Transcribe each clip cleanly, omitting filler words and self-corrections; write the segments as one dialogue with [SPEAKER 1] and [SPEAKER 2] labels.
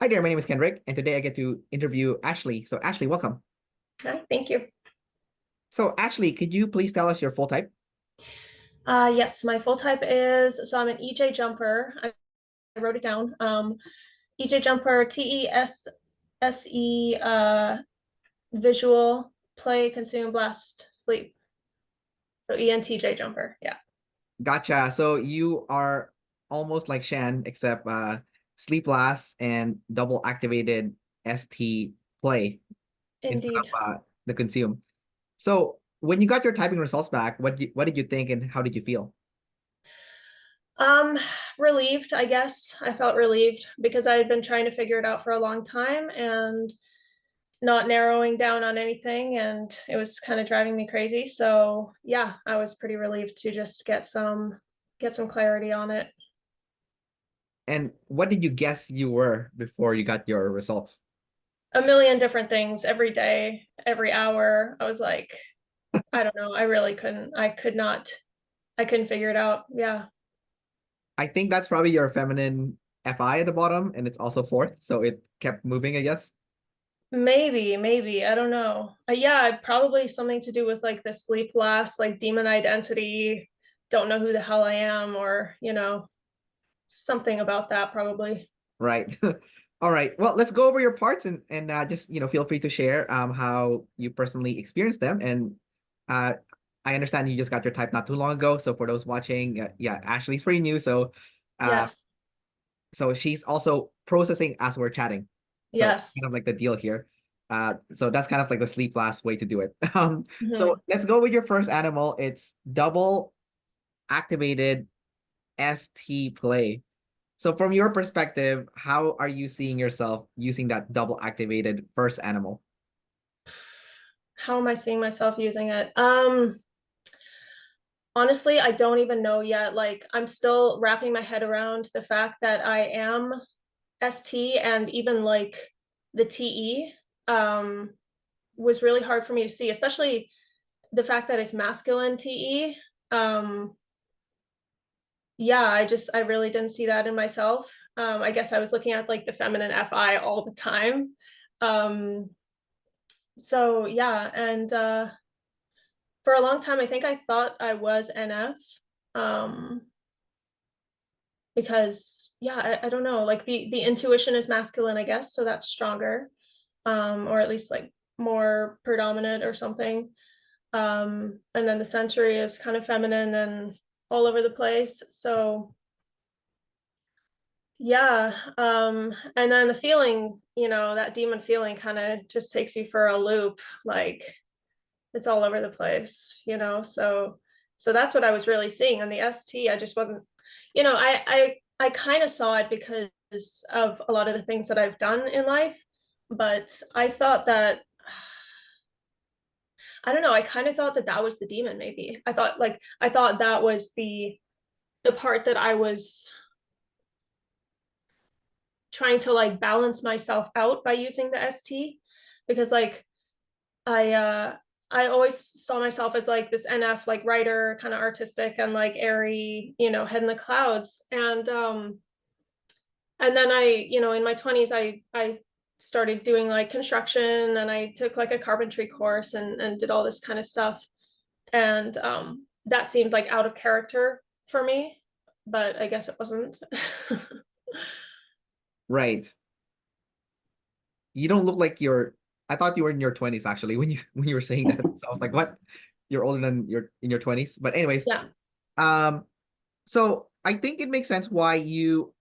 [SPEAKER 1] Hi there, my name is Kendrick, and today I get to interview Ashleigh. So, Ashleigh, welcome.
[SPEAKER 2] Hi, thank you.
[SPEAKER 1] So, Ashleigh, could you please tell us your full type?
[SPEAKER 2] Yes, my full type is, so I'm an EJ jumper. I wrote it down. EJ jumper, TESSE, visual, play, consume, blast, sleep. So ENTJ jumper. Yeah,
[SPEAKER 1] Gotcha. So, you are almost like Shan, except sleep last and double activated ST play instead of
[SPEAKER 2] indeed.
[SPEAKER 1] the consume. So, when you got your typing results back, what did you think and how did you feel?
[SPEAKER 2] Um, Relieved, I guess. I felt relieved because I had been trying to figure it out for a long time and not narrowing down on anything, and it was kind of driving me crazy. So yeah, I was pretty relieved to just get some clarity on it.
[SPEAKER 1] And what did you guess you were before you got your results?
[SPEAKER 2] A million different things every day, every hour. I was like, I don't know. I really couldn't. I couldn't figure it out. Yeah.
[SPEAKER 1] I think that's probably your feminine FI at the bottom, and it's also fourth, so it kept moving, I guess.
[SPEAKER 2] Maybe. I don't know. Yeah, probably something to do with like the sleep last, like demon identity, don't know who the hell I am, or, something about that probably.
[SPEAKER 1] Right. All right. Well, let's go over your parts and just feel free to share how you personally experienced them. And uh, I understand you just got your type not too long ago. So for those watching, yeah, Ashley's pretty new. Uh,
[SPEAKER 2] Yes.
[SPEAKER 1] so she's also processing as we're chatting. So
[SPEAKER 2] Yes.
[SPEAKER 1] kind of like the deal here. So that's kind of like the sleep last way to do it. So
[SPEAKER 2] Mhm.
[SPEAKER 1] let's go with your first animal. It's double activated ST play. So from your perspective, how are you seeing yourself using that double activated first animal?
[SPEAKER 2] How am I seeing myself using it? Honestly, I don't even know yet. Like, I'm still wrapping my head around the fact that I am ST, and even like the TE was really hard for me to see, especially the fact that it's masculine TE. Yeah, I really didn't see that in myself. I guess I was looking at like the feminine FI all the time. Um, so yeah, and for a long time, I think I thought I was NF. Um, because yeah, I don't know, like the intuition is masculine, I guess, so that's stronger, or at least like more predominant or something. And then the sensory is kind of feminine and all over the place. So yeah, and then the feeling, that demon feeling kind of just takes you for a loop, like it's all over the place, so that's what I was really seeing on the ST. I just wasn't, I kind of saw it because of a lot of the things that I've done in life, but I thought that, I don't know, I kind of thought that that was the demon. Maybe I thought that was the part that I was trying to like balance myself out by using the ST, because like I uh I always saw myself as like this NF, like writer, kind of artistic and like airy, head in the clouds. And then in my 20s I started doing like construction, and I took like a carpentry course and did all this kind of stuff. And that seemed like out of character for me, but I guess it wasn't.
[SPEAKER 1] Right. You don't look like I thought you were in your 20s actually when you were saying that. So I was like, what? You're older than you're in your 20s. But anyways,
[SPEAKER 2] Yeah.
[SPEAKER 1] um, so I think it makes sense why you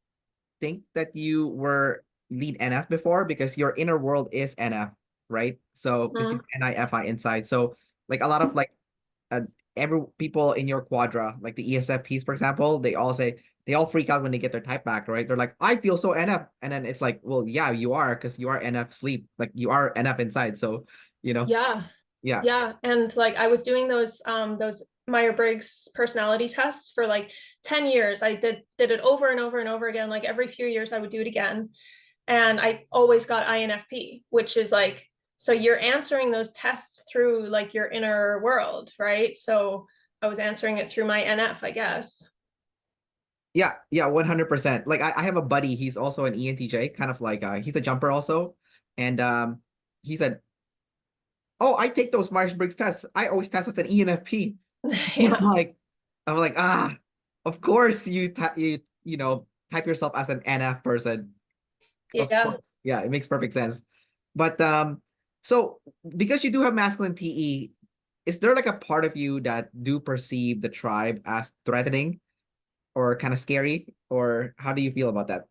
[SPEAKER 1] think that you were lead NF before because your inner world is NF, right? So because you
[SPEAKER 2] Mhm.
[SPEAKER 1] NIFI inside. So like a lot of like uh, every people in your quadra, like the ESFPs, for example, they all freak out when they get their type back, right? They're like, I feel so NF. And then it's like, well, yeah, you are because you are NF sleep. Like you are NF inside. So, you know,
[SPEAKER 2] Yeah.
[SPEAKER 1] yeah.
[SPEAKER 2] Yeah, and like I was doing those Myers-Briggs personality tests for like 10 years. I did it over and over and over again. Like every few years I would do it again. And I always got INFP, which is like, so you're answering those tests through like your inner world, right? So I was answering it through my NF, I guess.
[SPEAKER 1] Yeah, yeah, 100%. Like I have a buddy, he's also an ENTJ, kind of like he's a jumper also. And he said, "Oh, I take those Myers-Briggs tests. I always test as an ENFP." I'm
[SPEAKER 2] Yeah,
[SPEAKER 1] like, I'm like, of course you type yourself as an NF person. Of
[SPEAKER 2] yeah.
[SPEAKER 1] course. Yeah, it makes perfect sense. But so because you do have masculine TE, is there like a part of you that do perceive the tribe as threatening or kind of scary? Or how do you feel about that?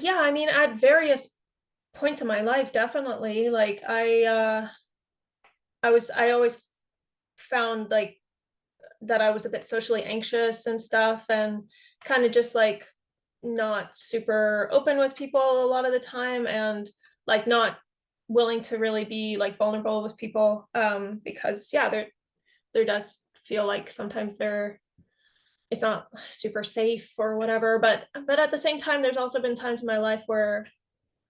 [SPEAKER 2] Yeah, I mean, at various points in my life, definitely. Like I always found like that I was a bit socially anxious and stuff, and kind of just like not super open with people a lot of the time, and like not willing to really be like vulnerable with people, because yeah, there does feel like sometimes it's not super safe or whatever, but at the same time there's also been times in my life where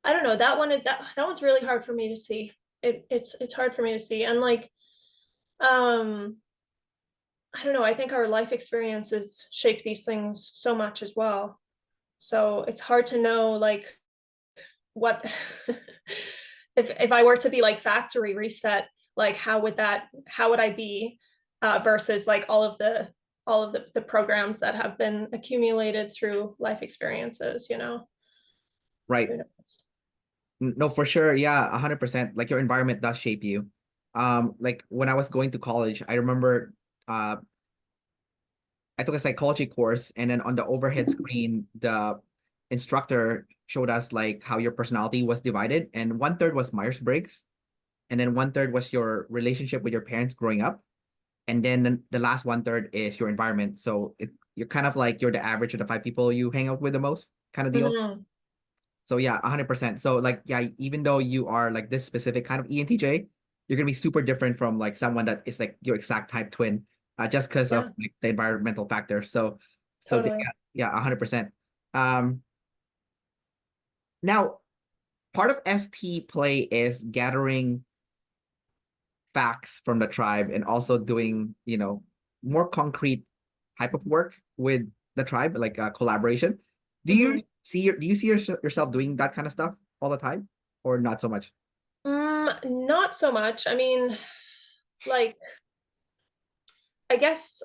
[SPEAKER 2] I don't know, that one's really hard for me to see. It's hard for me to see, and like um I don't know, I think our life experiences shape these things so much as well. So it's hard to know like what if I were to be like factory reset, like how would I be, versus like all of the programs that have been accumulated through life experiences, you know?
[SPEAKER 1] Right.
[SPEAKER 2] Who knows?
[SPEAKER 1] No, for sure. Yeah, 100%. Like your environment does shape you. Like when I was going to college, I remember uh I took a psychology course, and then on the overhead screen, the instructor showed us like how your personality was divided, and one third was Myers-Briggs, and then one third was your relationship with your parents growing up, and then the last one third is your environment. So you're kind of like you're the average of the five people you hang out with the most, kind of deal.
[SPEAKER 2] Mhm.
[SPEAKER 1] So yeah, 100%. So like yeah, even though you are like this specific kind of ENTJ, you're gonna be super different from like someone that is like your exact type twin, just because of
[SPEAKER 2] Yeah,
[SPEAKER 1] like the environmental factor. So
[SPEAKER 2] totally.
[SPEAKER 1] yeah, yeah, 100%. Um, Now part of ST play is gathering facts from the tribe and also doing, more concrete type of work with the tribe, like collaboration.
[SPEAKER 2] Mhm.
[SPEAKER 1] Do you see yourself doing that kind of stuff all the time, or not so much?
[SPEAKER 2] Not so much. I mean, like, I guess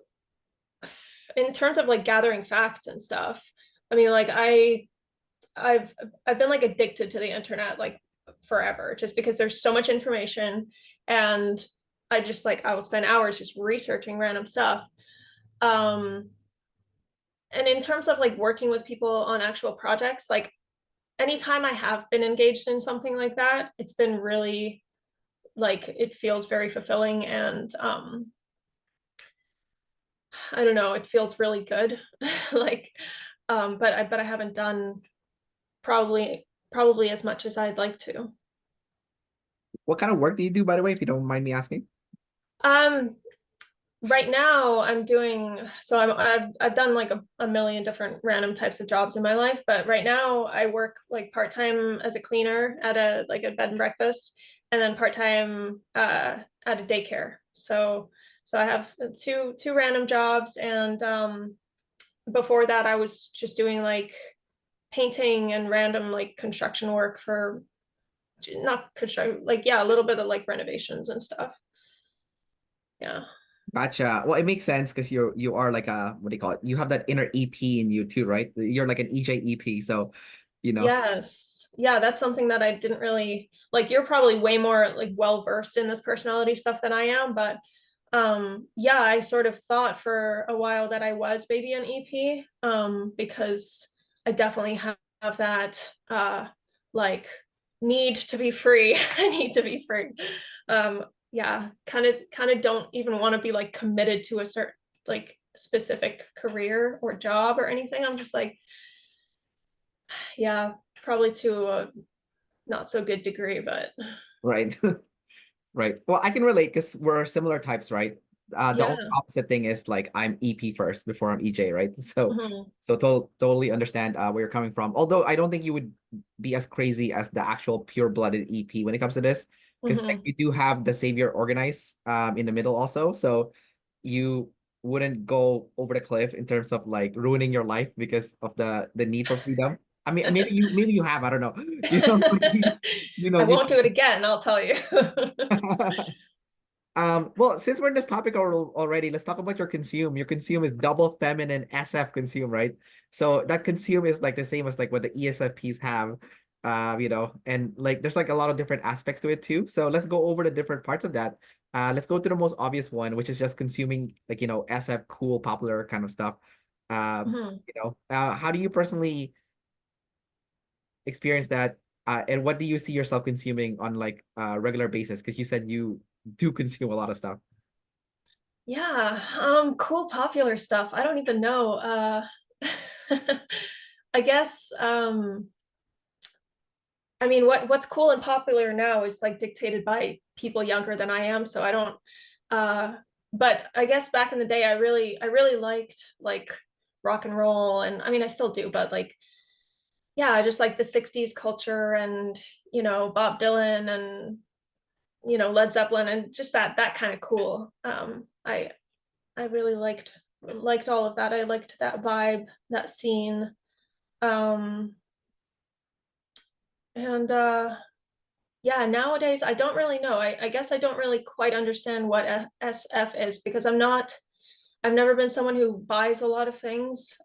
[SPEAKER 2] in terms of like gathering facts and stuff, I mean, like I've I've been like addicted to the internet like forever, just because there's so much information, and I just like I will spend hours just researching random stuff. Um, and in terms of like working with people on actual projects, like anytime I have been engaged in something like that, it's been really like it feels very fulfilling, and I don't know, it feels really good. Like but I haven't done probably as much as I'd like to.
[SPEAKER 1] What kind of work do you do, by the way, if you don't mind me asking?
[SPEAKER 2] Um right now I'm doing so I've done like a million different random types of jobs in my life, but right now I work like part-time as a cleaner at a like a bed and breakfast, and then part-time at a daycare. So I have two random jobs, and before that I was just doing like painting and random like construction work for not construction, like yeah, a little bit of like renovations and stuff. Yeah.
[SPEAKER 1] Gotcha. Well, it makes sense because you are like a, what do you call it? You have that inner EP in you too, right? You're like an EJ EP, so you know.
[SPEAKER 2] Yes. Yeah, that's something that I didn't really like. You're probably way more like well versed in this personality stuff than I am, but yeah, I sort of thought for a while that I was maybe an EP, because I definitely have that like need to be free. I need to be free. Yeah, kind of don't even want to be like committed to a certain like specific career or job or anything. I'm just like, yeah, probably to a not so good degree, but
[SPEAKER 1] Right. Right. Well, I can relate because we're similar types, right? The only
[SPEAKER 2] yeah.
[SPEAKER 1] opposite thing is like I'm EP first before I'm EJ, right? So,
[SPEAKER 2] Mhm.
[SPEAKER 1] totally understand where you're coming from. Although I don't think you would be as crazy as the actual pure-blooded EP when it comes to this, because like
[SPEAKER 2] Mhm.
[SPEAKER 1] you do have the savior organized in the middle also. So you wouldn't go over the cliff in terms of like ruining your life because of the need for freedom? I mean, maybe you have, I don't know. You know, like you know,
[SPEAKER 2] I
[SPEAKER 1] you
[SPEAKER 2] won't do it again, I'll tell you.
[SPEAKER 1] well, since we're in this topic already, let's talk about your consume. Your consume is double feminine SF consume, right? So that consume is like the same as like what the ESFPs have, you know, and like there's like a lot of different aspects to it too. So let's go over the different parts of that. Let's go to the most obvious one, which is just consuming like, you know, SF cool, popular kind of stuff.
[SPEAKER 2] Mhm.
[SPEAKER 1] You know, how do you personally experience that? And what do you see yourself consuming on like a regular basis? Because you said you do consume a lot of stuff.
[SPEAKER 2] Yeah, cool popular stuff. I don't even know. I guess I mean what's cool and popular now is like dictated by people younger than I am, so I don't but I guess back in the day I really liked like rock and roll, and I mean I still do, but like yeah, just like the 60s culture and Bob Dylan and Led Zeppelin and just that kind of cool. I really liked all of that. I liked that vibe, that scene. Um, and yeah, nowadays I don't really know. I guess I don't really quite understand what SF is because I've never been someone who buys a lot of things.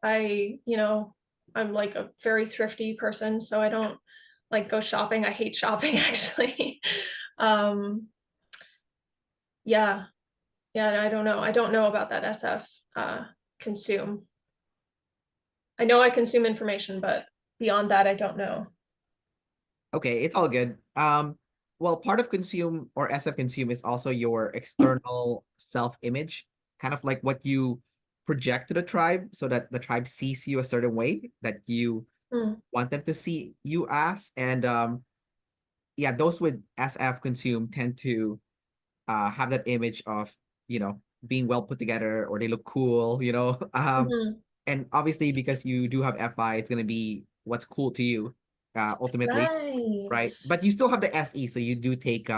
[SPEAKER 2] I'm like a very thrifty person, so I don't like go shopping. I hate shopping actually. Um, yeah, yeah, I don't know. I don't know about that SF consume. I know I consume information, but beyond that, I don't know.
[SPEAKER 1] Okay, it's all good. Well, part of consume or SF consume is also your external self-image, kind of like what you project to the tribe so that the tribe sees you a certain way that you
[SPEAKER 2] Mm,
[SPEAKER 1] want them to see you as. And yeah, those with SF consume tend to have that image of, you know, being well put together or they look cool, you know.
[SPEAKER 2] mhm.
[SPEAKER 1] And obviously because you do have FI, it's gonna be what's cool to you, ultimately,
[SPEAKER 2] Right.
[SPEAKER 1] right? But you still have the SE, so you do take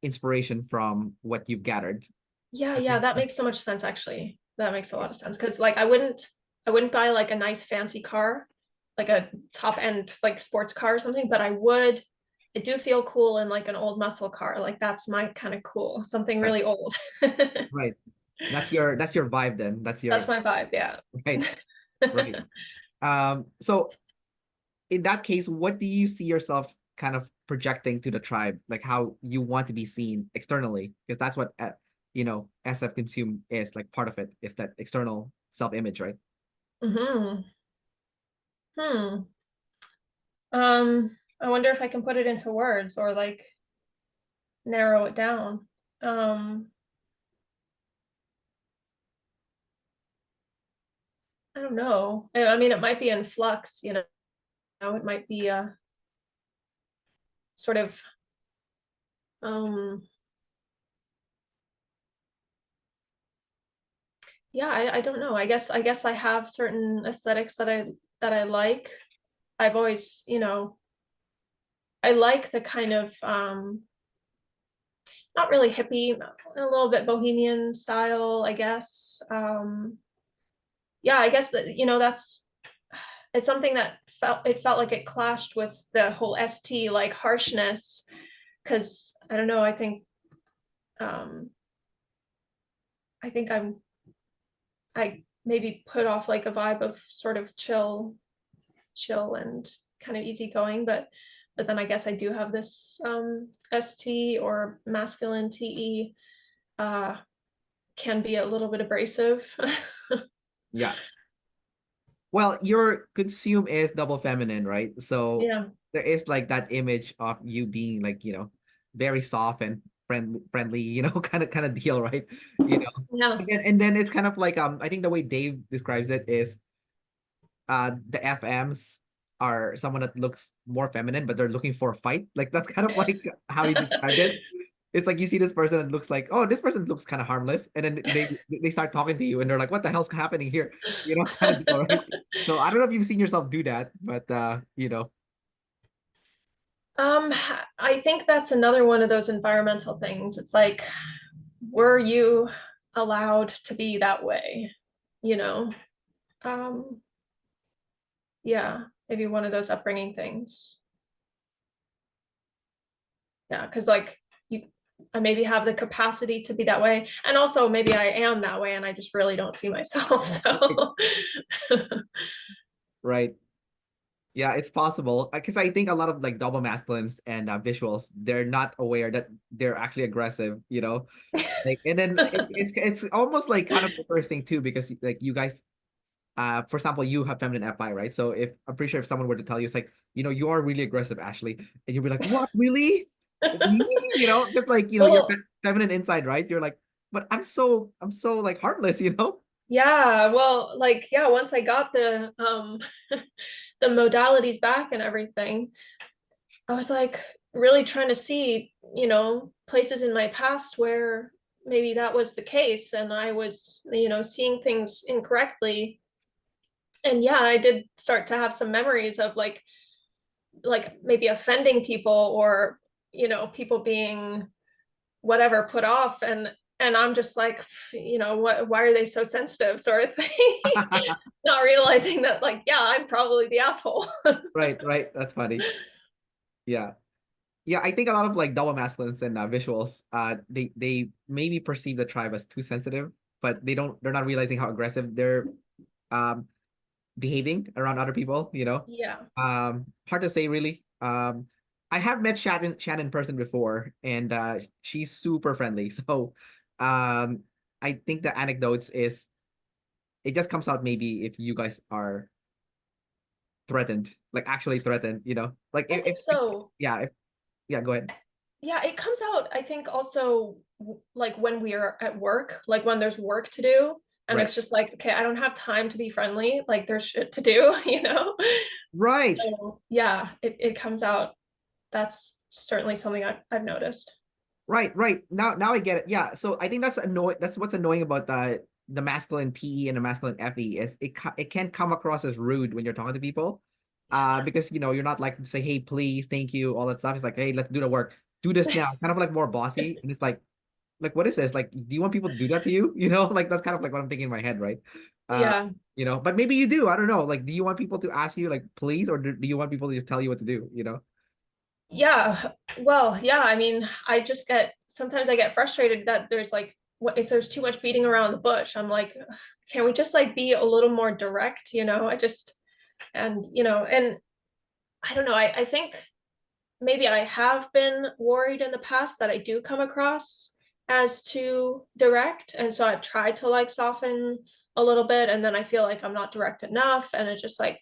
[SPEAKER 1] inspiration from what you've gathered.
[SPEAKER 2] Yeah,
[SPEAKER 1] I
[SPEAKER 2] yeah,
[SPEAKER 1] think
[SPEAKER 2] that makes so much sense actually. That makes a lot of sense because like I wouldn't buy like a nice fancy car, like a top end like sports car or something, but I do feel cool in like an old muscle car. Like that's my kind of cool, something
[SPEAKER 1] right,
[SPEAKER 2] really old.
[SPEAKER 1] right. That's your vibe then. That's
[SPEAKER 2] That's
[SPEAKER 1] your
[SPEAKER 2] my vibe, yeah.
[SPEAKER 1] right, right. So in that case, what do you see yourself kind of projecting to the tribe, like how you want to be seen externally? Because that's what you know, SF consume is like part of it is that external self-image, right?
[SPEAKER 2] Hmm. Hmm. I wonder if I can put it into words or like narrow it down. Um, I don't know. I mean, it might be in flux, it might be sort of um yeah, I don't know. I guess I have certain aesthetics that I like. I've always, I like the kind of not really hippie, a little bit bohemian style, I guess. Yeah, I guess that, it's something that felt like it clashed with the whole ST like harshness because I don't know, um I think I maybe put off like a vibe of sort of chill and kind of easygoing, but then I guess I do have this ST or masculine TE uh can be a little bit abrasive.
[SPEAKER 1] Yeah. Well, your consume is double feminine, right? So
[SPEAKER 2] Yeah.
[SPEAKER 1] there is like that image of you being like, you know, very soft and friendly, you know, kind of deal, right? You know.
[SPEAKER 2] Yeah.
[SPEAKER 1] And then it's kind of like I think the way Dave describes it is the FMs are someone that looks more feminine, but they're looking for a fight. Like that's kind of like how he described it. It's like you see this person that looks like, oh, this person looks kind of harmless, and then they start talking to you, and they're like, what the hell's happening here? You know, kind of deal, right? So I don't know if you've seen yourself do that, but you know,
[SPEAKER 2] Um, I think that's another one of those environmental things. It's like, were you allowed to be that way, you know. Um, yeah, maybe one of those upbringing things. Yeah, because like you, I maybe have the capacity to be that way, and also maybe I am that way, and I just really don't see myself. So
[SPEAKER 1] Right. Yeah, it's possible because I think a lot of like double masculines and visuals, they're not aware that they're actually aggressive, you know? Like, and then it's almost like kind of the first thing too, because like you guys, for example, you have feminine FI, right? So if I'm pretty sure if someone were to tell you, it's like, you are really aggressive, Ashleigh, and you'll be like, what, really? Me? Just like, you're
[SPEAKER 2] well,
[SPEAKER 1] feminine inside, right? You're like, but I'm so like heartless, you know?
[SPEAKER 2] yeah, well, like yeah, once I got the the modalities back and everything, I was like really trying to see, places in my past where maybe that was the case and I was, seeing things incorrectly. And yeah, I did start to have some memories of like maybe offending people or, people being whatever put off and I'm just like, what, why are they so sensitive sort of thing. Not realizing that like, yeah, I'm probably the asshole.
[SPEAKER 1] Right, right. That's funny. Yeah. Yeah, I think a lot of like double masculines and visuals, they maybe perceive the tribe as too sensitive, but they're not realizing how aggressive they're um behaving around other people, you know?
[SPEAKER 2] Yeah.
[SPEAKER 1] Hard to say really. I have met Shannon in person before, and she's super friendly. So um I think the anecdotes is it just comes out maybe if you guys are threatened, like actually threatened, you know? Like
[SPEAKER 2] I think so.
[SPEAKER 1] yeah, yeah, go ahead.
[SPEAKER 2] Yeah, it comes out, I think, also like when we are at work, like when there's work to do, and
[SPEAKER 1] Right.
[SPEAKER 2] it's just like, okay, I don't have time to be friendly, like there's shit to do, you know?
[SPEAKER 1] Right.
[SPEAKER 2] So yeah, it comes out. That's certainly something I've noticed.
[SPEAKER 1] Right, right. Now I get it. Yeah. So I think that's annoying. That's what's annoying about the masculine TE and the masculine FE is it can come across as rude when you're talking to people. Because you're not like to say, hey, please, thank you, all that stuff. It's like, hey, let's do the work. Do this now. It's kind of like more bossy. And it's like what is this? Like, do you want people to do that to you? Like that's kind of like what I'm thinking in my head, right? Uh,
[SPEAKER 2] Yeah.
[SPEAKER 1] but maybe you do. I don't know. Like, do you want people to ask you like please, or do you want people to just tell you what to do,
[SPEAKER 2] Yeah. Well, yeah, I mean, sometimes I get frustrated that there's like if there's too much beating around the bush, I'm like, "Ugh, can we just like be a little more direct, I just and I don't know, I think maybe I have been worried in the past that I do come across as too direct. And so I've tried to like soften a little bit, and then I feel like I'm not direct enough. And it's just like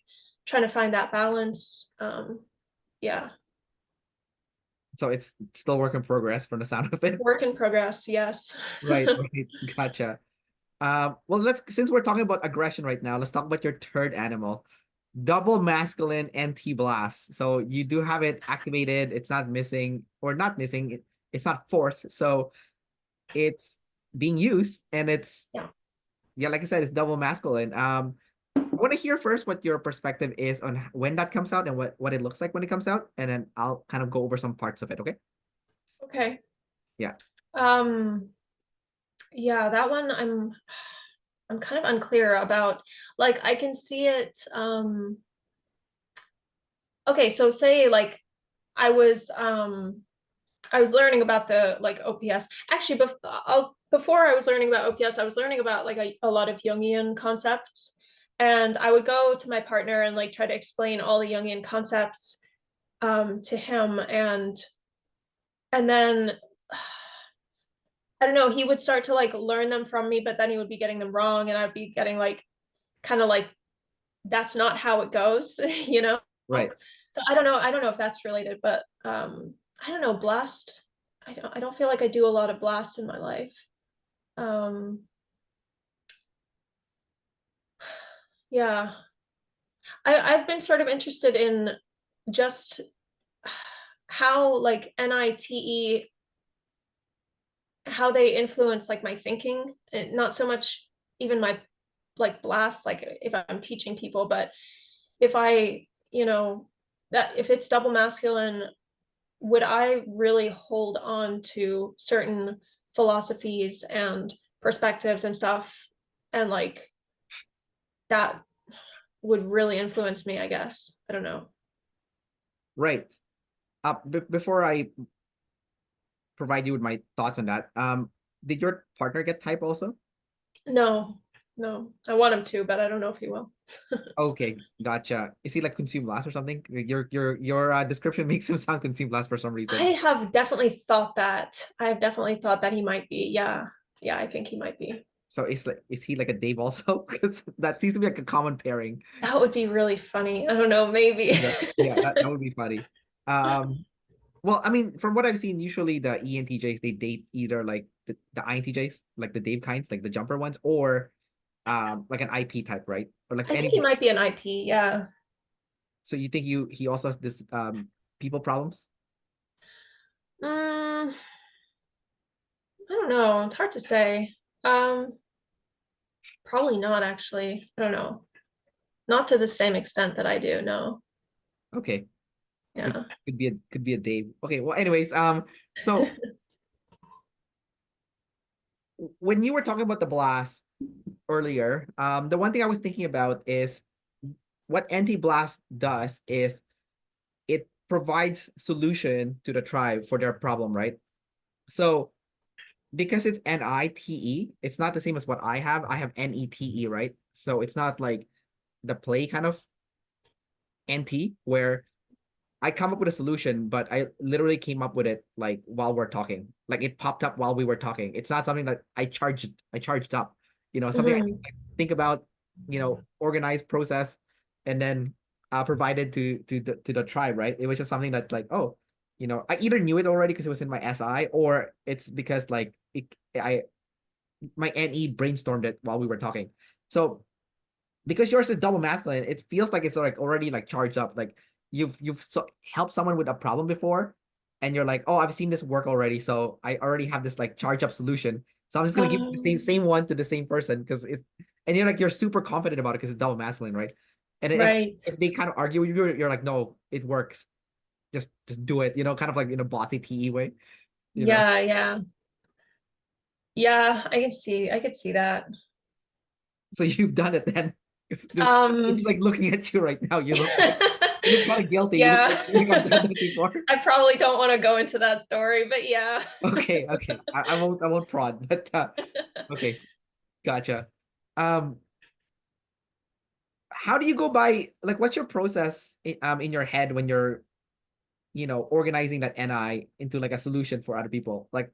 [SPEAKER 2] trying to find that balance. Yeah.
[SPEAKER 1] So it's still work in progress from the sound of it.
[SPEAKER 2] Work in progress, yes.
[SPEAKER 1] Right, right. Gotcha. Well, since we're talking about aggression right now, let's talk about your third animal, double masculine NT blast. So you do have it activated. It's not missing or not missing. It's not fourth. So it's being used, and it's
[SPEAKER 2] Yeah.
[SPEAKER 1] yeah, like I said, it's double masculine. I want to hear first what your perspective is on when that comes out and what it looks like when it comes out, and then I'll kind of go over some parts of it. Okay?
[SPEAKER 2] Okay.
[SPEAKER 1] Yeah.
[SPEAKER 2] Um, yeah, that one I'm kind of unclear about. Like I can see it. Okay, so say like I was um I was learning about the like OPS. Actually, before I was learning about OPS, I was learning about like a lot of Jungian concepts. And I would go to my partner and like try to explain all the Jungian concepts to him. And then I don't know, he would start to like learn them from me, but then he would be getting them wrong, and I'd be getting like kind of like that's not how it goes, you know?
[SPEAKER 1] Right.
[SPEAKER 2] So I don't know if that's related, but I don't know, blast. I don't feel like I do a lot of blast in my life. Um, yeah. I've been sort of interested in just how like NITE, how they influence like my thinking, and not so much even my like blast, like if I'm teaching people, but if I, that if it's double masculine, would I really hold on to certain philosophies and perspectives and stuff, and like that would really influence me, I guess. I don't know.
[SPEAKER 1] Right. Before I provide you with my thoughts on that, did your partner get type also?
[SPEAKER 2] No, no, I want him to, but I don't know if he will.
[SPEAKER 1] Okay, gotcha. Is he like consume last or something? Like, your description makes him sound consume last for some
[SPEAKER 2] I
[SPEAKER 1] reason.
[SPEAKER 2] have definitely thought that. I have definitely thought that he might be. Yeah. Yeah, I think he might be.
[SPEAKER 1] So is he like a Dave also? Because that seems to be like a common pairing.
[SPEAKER 2] That would be really funny. I don't know, maybe.
[SPEAKER 1] Yeah, that would be funny. Um, well, I mean, from what I've seen, usually the ENTJs they date either like the INTJs, like the Dave kinds, like the jumper ones, or like an IP type, right? Or like
[SPEAKER 2] I
[SPEAKER 1] any.
[SPEAKER 2] think he might be an IP. Yeah.
[SPEAKER 1] So you think he also has this people problems?
[SPEAKER 2] I don't know. It's hard to say. Um, Probably not actually. I don't know. Not to the same extent that I do. No.
[SPEAKER 1] Okay, could
[SPEAKER 2] Yeah.
[SPEAKER 1] could be a Dave. Okay, well, anyways, so when you were talking about the blast earlier, the one thing I was thinking about is what anti-blast does is it provides solution to the tribe for their problem, right? So because it's NITE, it's not the same as what I have. I have NETE, right? So it's not like the play kind of NT where I come up with a solution, but I literally came up with it like while we're talking. Like it popped up while we were talking. It's not something that I charged up. Something I
[SPEAKER 2] Mhm.
[SPEAKER 1] like, think about, organized process and then provided to the tribe, right? It was just something that like, oh, I either knew it already because it was in my SI, or it's because like my NE brainstormed it while we were talking. So because yours is double masculine, it feels like it's like already like charged up. Like you've helped someone with a problem before, and you're like, oh, I've seen this work already, so I already have this like charge up solution. So I'm just gonna give the same one to the same person because it's and you're super confident about it because it's double masculine, right? And
[SPEAKER 2] Right.
[SPEAKER 1] if they kind of argue with you, you're like, no, it works. Just do it, kind of like in a bossy TE way, you know.
[SPEAKER 2] Yeah, yeah. Yeah, I could see that.
[SPEAKER 1] So you've done it then. This
[SPEAKER 2] Um,
[SPEAKER 1] is like looking at you right now. You look kind of guilty.
[SPEAKER 2] yeah.
[SPEAKER 1] You look like I've done that before.
[SPEAKER 2] I probably don't want to go into that story, but yeah.
[SPEAKER 1] Okay, okay. I won't prod, but okay, gotcha. Um, how do you go by like what's your process in your head when you're, organizing that NI into like a solution for other people? Like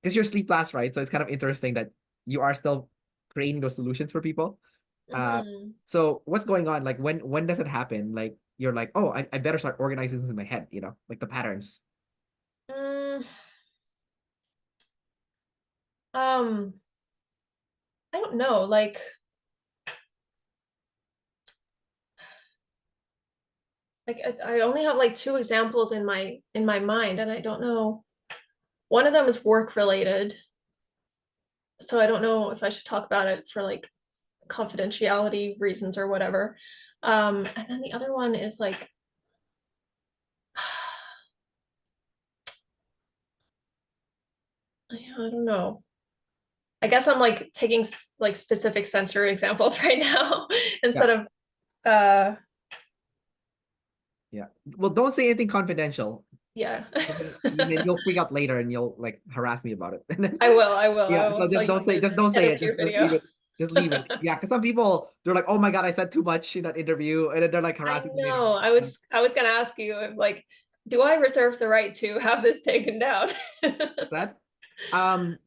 [SPEAKER 1] because you're sleep last, right? So it's kind of interesting that you are still creating those solutions for people. Uh,
[SPEAKER 2] Mhm.
[SPEAKER 1] so what's going on? Like when does it happen? Like you're like, oh, I better start organizing this in my head, like the patterns.
[SPEAKER 2] Mm, um, I don't know. Like I only have like two examples in my mind, and I don't know. One of them is work related, so I don't know if I should talk about it for like confidentiality reasons or whatever. And then the other one is like I don't know. I guess I'm like taking like specific sensory examples right now
[SPEAKER 1] Yeah,
[SPEAKER 2] instead of uh
[SPEAKER 1] yeah. Well, don't say anything confidential.
[SPEAKER 2] yeah.
[SPEAKER 1] Then you'll freak out later and you'll like harass me about it. And then,
[SPEAKER 2] I will, I will, I
[SPEAKER 1] yeah, so
[SPEAKER 2] will tell
[SPEAKER 1] just
[SPEAKER 2] you
[SPEAKER 1] don't say
[SPEAKER 2] to
[SPEAKER 1] just don't say
[SPEAKER 2] edit
[SPEAKER 1] it.
[SPEAKER 2] your
[SPEAKER 1] Just leave
[SPEAKER 2] video.
[SPEAKER 1] it. Just leave it. Yeah, because some people they're like, oh my god, I said too much in that interview, and then they're like
[SPEAKER 2] I
[SPEAKER 1] harassing me later.
[SPEAKER 2] know. I was gonna ask you if like, do I reserve the right to have this taken down?
[SPEAKER 1] What's that? Um,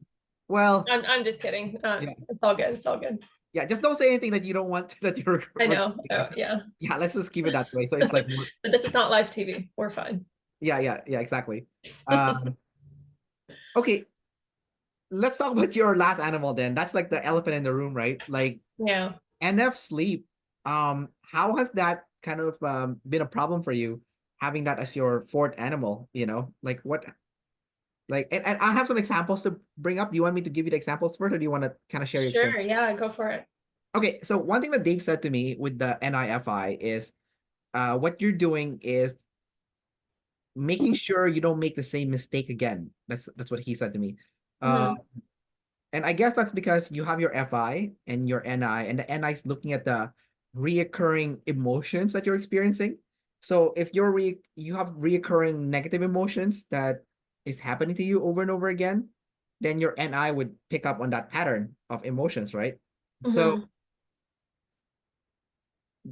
[SPEAKER 1] well,
[SPEAKER 2] I'm just kidding.
[SPEAKER 1] yeah,
[SPEAKER 2] It's all good. It's all good.
[SPEAKER 1] yeah. Just don't say anything that you don't want that you're
[SPEAKER 2] I know.
[SPEAKER 1] recording.
[SPEAKER 2] Yeah.
[SPEAKER 1] Yeah, let's just keep it that way. So it's like more,
[SPEAKER 2] But this is not live TV. We're fine.
[SPEAKER 1] yeah, exactly. Um, okay, let's talk about your last animal then. That's like the elephant in the room, right? Like
[SPEAKER 2] Yeah.
[SPEAKER 1] NF sleep. How has that kind of been a problem for you having that as your fourth animal? Like what like and I have some examples to bring up. Do you want me to give you the examples first, or do you want to kind of share your experience?
[SPEAKER 2] Sure. Yeah. Go for it.
[SPEAKER 1] Okay, so one thing that Dave said to me with the NIFI is what you're doing is making sure you don't make the same mistake again. That's what he said to me. Uh,
[SPEAKER 2] Mhm.
[SPEAKER 1] and I guess that's because you have your FI and your NI, and the NI is looking at the reoccurring emotions that you're experiencing. So if you have reoccurring negative emotions that is happening to you over and over again, then your NI would pick up on that pattern of emotions, right? So
[SPEAKER 2] Mhm.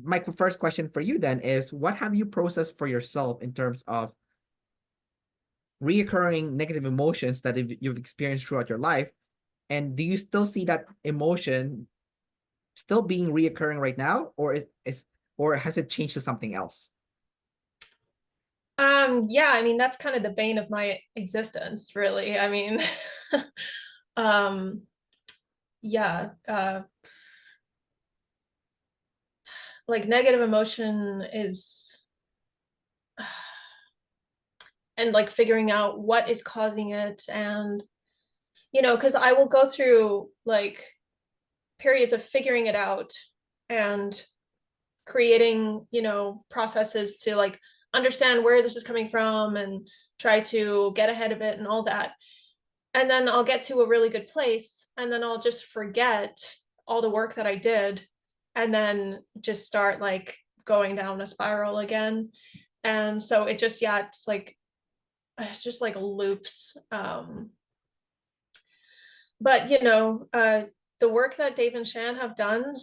[SPEAKER 1] my first question for you then is, what have you processed for yourself in terms of reoccurring negative emotions that you've experienced throughout your life? And do you still see that emotion still being reoccurring right now, or has it changed to something else?
[SPEAKER 2] Yeah, I mean, that's kind of the bane of my existence, really. I mean, um, yeah, like negative emotion is, and like figuring out what is causing it, and because I will go through like periods of figuring it out and creating, processes to like understand where this is coming from and try to get ahead of it and all that. And then I'll get to a really good place and then I'll just forget all the work that I did and then just start like going down a spiral again. And so it just, yeah, it's just like loops. But the work that Dave and Shan have done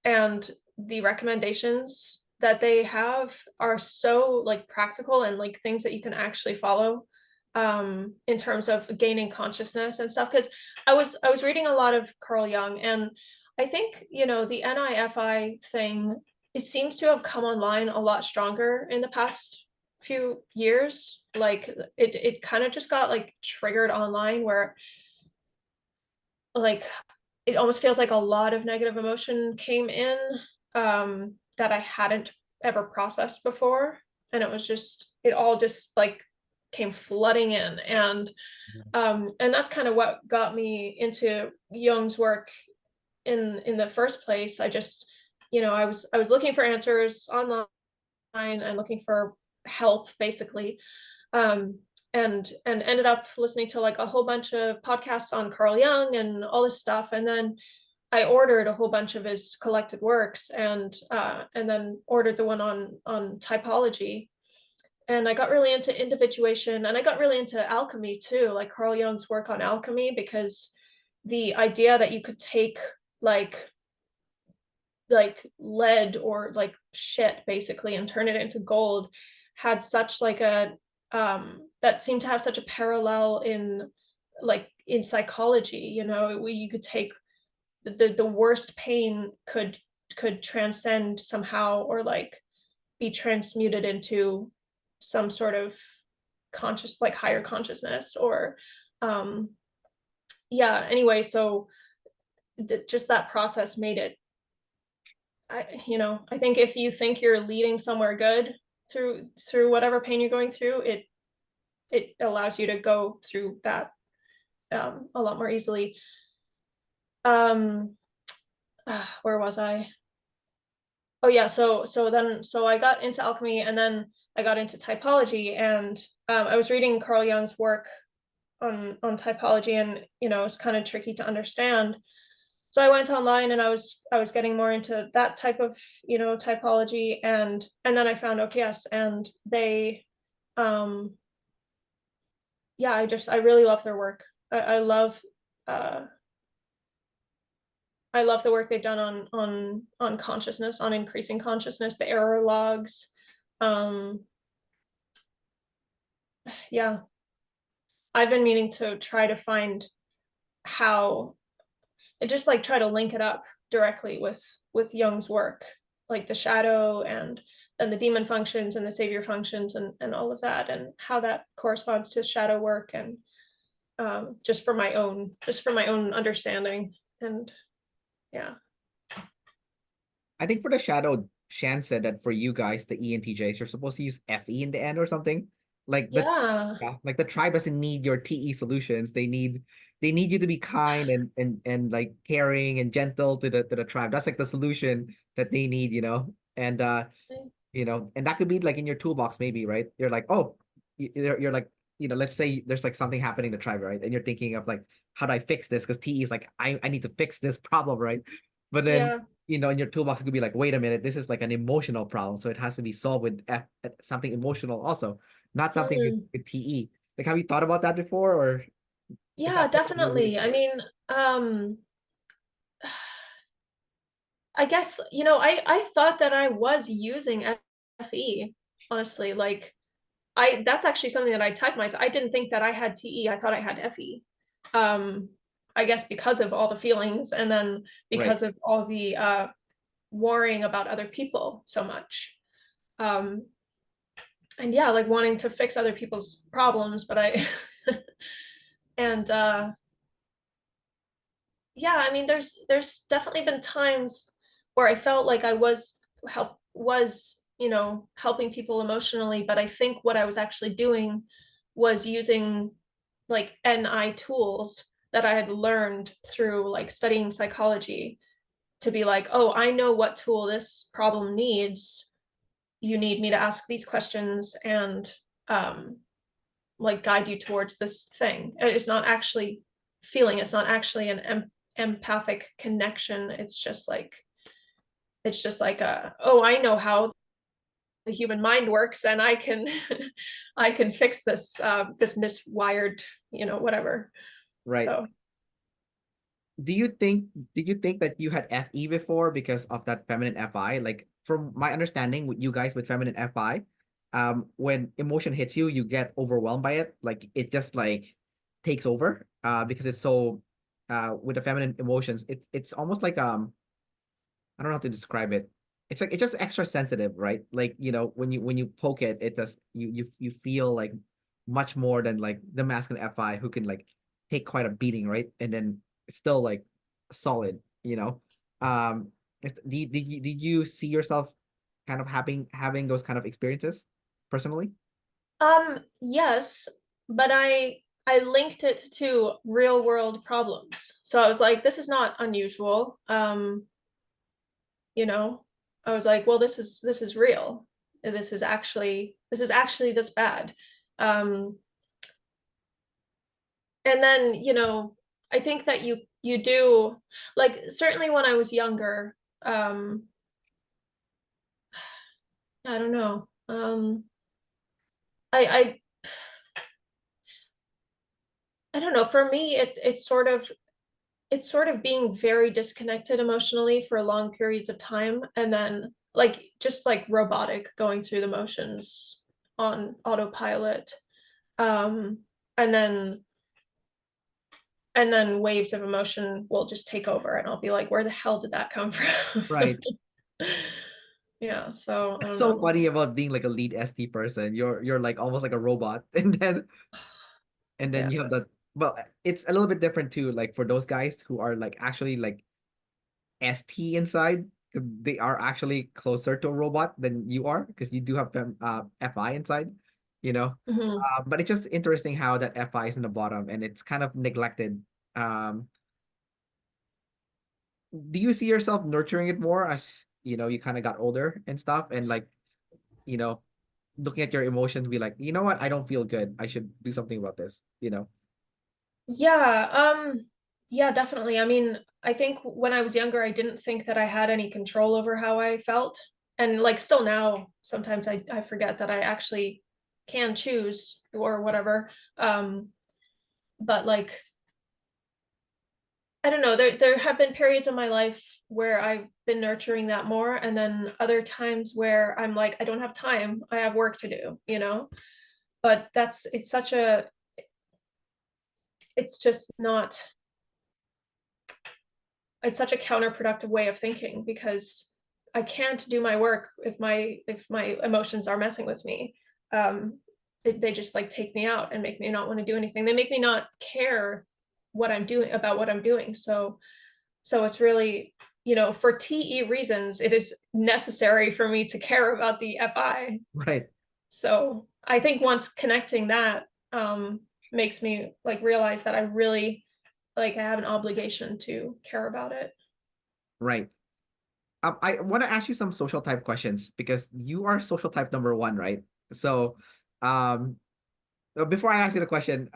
[SPEAKER 2] and the recommendations that they have are so like practical and like things that you can actually follow in terms of gaining consciousness and stuff. Because I was reading a lot of Carl Jung, and I think the NIFI thing, it seems to have come online a lot stronger in the past few years. Like it kind of just got like triggered online where like it almost feels like a lot of negative emotion came in that I hadn't ever processed before. And it all just like came flooding in. And that's kind of what got me into Jung's work in the first place. I was looking for answers online and looking for help basically, um, and ended up listening to like a whole bunch of podcasts on Carl Jung and all this stuff, and then I ordered a whole bunch of his collected works, and then ordered the one on typology, and I got really into individuation, and I got really into alchemy too, like Carl Jung's work on alchemy, because the idea that you could take like lead or like shit basically and turn it into gold had such like a that seemed to have such a parallel in psychology. You could take the worst pain could transcend somehow, or like be transmuted into some sort of like higher consciousness, or um yeah, anyway, so just that process made it. I think if you think you're leading somewhere good through whatever pain you're going through, it allows you to go through that a lot more easily. Um, where was I? Oh yeah, so I got into alchemy, and then I got into typology, and I was reading Carl Jung's work on typology, and it's kind of tricky to understand. So I went online and I was getting more into that type of typology, and then I found OPS, and they yeah, I really love their work. Uh I love the work they've done on consciousness, on increasing consciousness, the error logs. um yeah, I've been meaning to try to find how, just like try to link it up directly with Jung's work, like the shadow and the demon functions and the savior functions, and all of that, and how that corresponds to shadow work, and just for my own understanding. And yeah.
[SPEAKER 1] I think for the shadow, Shan said that for you guys, the ENTJs, you're supposed to use FE in the end or something. Like the
[SPEAKER 2] Yeah.
[SPEAKER 1] Yeah, like the tribe doesn't need your TE solutions. They need you to be kind and like caring and gentle to the tribe. That's like the solution that they need, you know. And and that could be like in your toolbox maybe, right? You're like, oh, you're like let's say there's like something happening in the tribe, right? And you're thinking of like, how do I fix this? Because TE is like, I need to fix this problem, right? But then,
[SPEAKER 2] Yeah.
[SPEAKER 1] in your toolbox, it could be like, wait a minute, this is like an emotional problem. So it has to be solved with something emotional also, not something
[SPEAKER 2] Mm.
[SPEAKER 1] with TE. Like, have you thought about that before? Or is
[SPEAKER 2] Yeah,
[SPEAKER 1] that something you really
[SPEAKER 2] definitely. I mean, I guess, I thought that I was using FE, honestly. Like that's actually something that I typed myself. I didn't think that I had TE. I thought I had FE. Um, I guess because of all the feelings and then
[SPEAKER 1] right?
[SPEAKER 2] because of all the worrying about other people so much. Um, and yeah, like wanting to fix other people's problems, but I and yeah, I mean there's definitely been times where I felt like I was helping people emotionally, but I think what I was actually doing was using like NI tools that I had learned through like studying psychology to be like, oh, I know what tool this problem needs. You need me to ask these questions and um like guide you towards this thing. It's not actually feeling, it's not actually an empathic connection. It's just like oh, I know how the human mind works and I can I can fix this miswired, whatever.
[SPEAKER 1] Right.
[SPEAKER 2] So
[SPEAKER 1] Do you think did you think that you had FE before because of that feminine FI? Like from my understanding, with you guys with feminine FI, when emotion hits you, you get overwhelmed by it. Like it just like takes over. Because it's so with the feminine emotions, it's almost like I don't know how to describe it. It's like it's just extra sensitive, right? Like, when you poke it, it does you feel like much more than like the masculine FI who can like take quite a beating, right? And then it's still like solid, you know. Did you see yourself kind of having those kind of experiences personally?
[SPEAKER 2] yes, but I linked it to real world problems. So I was like, this is not unusual. You know, I was like, well, this is real. This is actually this bad. Um, and then, I think that you do like certainly when I was younger, I don't know. I I don't know. For me, it's sort of being very disconnected emotionally for long periods of time and then like just like robotic going through the motions on autopilot um and then waves of emotion will just take over and I'll be like, where the hell did that come from?
[SPEAKER 1] Right.
[SPEAKER 2] Yeah, so I
[SPEAKER 1] That's
[SPEAKER 2] don't
[SPEAKER 1] so
[SPEAKER 2] know.
[SPEAKER 1] funny about being like a lead ST person. You're like almost like a robot, and then
[SPEAKER 2] Yeah.
[SPEAKER 1] you have that. Well, it's a little bit different too. Like for those guys who are like actually like ST inside, 'cause they are actually closer to a robot than you are, because you do have FI inside, you know.
[SPEAKER 2] Mhm.
[SPEAKER 1] But it's just interesting how that FI is in the bottom and it's kind of neglected. Um, do you see yourself nurturing it more as you kind of got older and stuff, and like you know looking at your emotions, be like, you know what, I don't feel good. I should do something about this.
[SPEAKER 2] Yeah, yeah, definitely. I mean, I think when I was younger, I didn't think that I had any control over how I felt. And like still now, sometimes I forget that I actually can choose or whatever. But like, I don't know, there have been periods in my life where I've been nurturing that more, and then other times where I'm like, I don't have time, I have work to do. But it's just not it's such a counterproductive way of thinking because I can't do my work if my emotions are messing with me. They just like take me out and make me not want to do anything. They make me not care what I'm doing. So it's really, for TE reasons, it is necessary for me to care about the FI.
[SPEAKER 1] Right.
[SPEAKER 2] So I think once connecting that makes me like realize that I really like I have an obligation to care about it.
[SPEAKER 1] Right. I want to ask you some social type questions because you are social type number one, right? So, um, Before I ask you the question,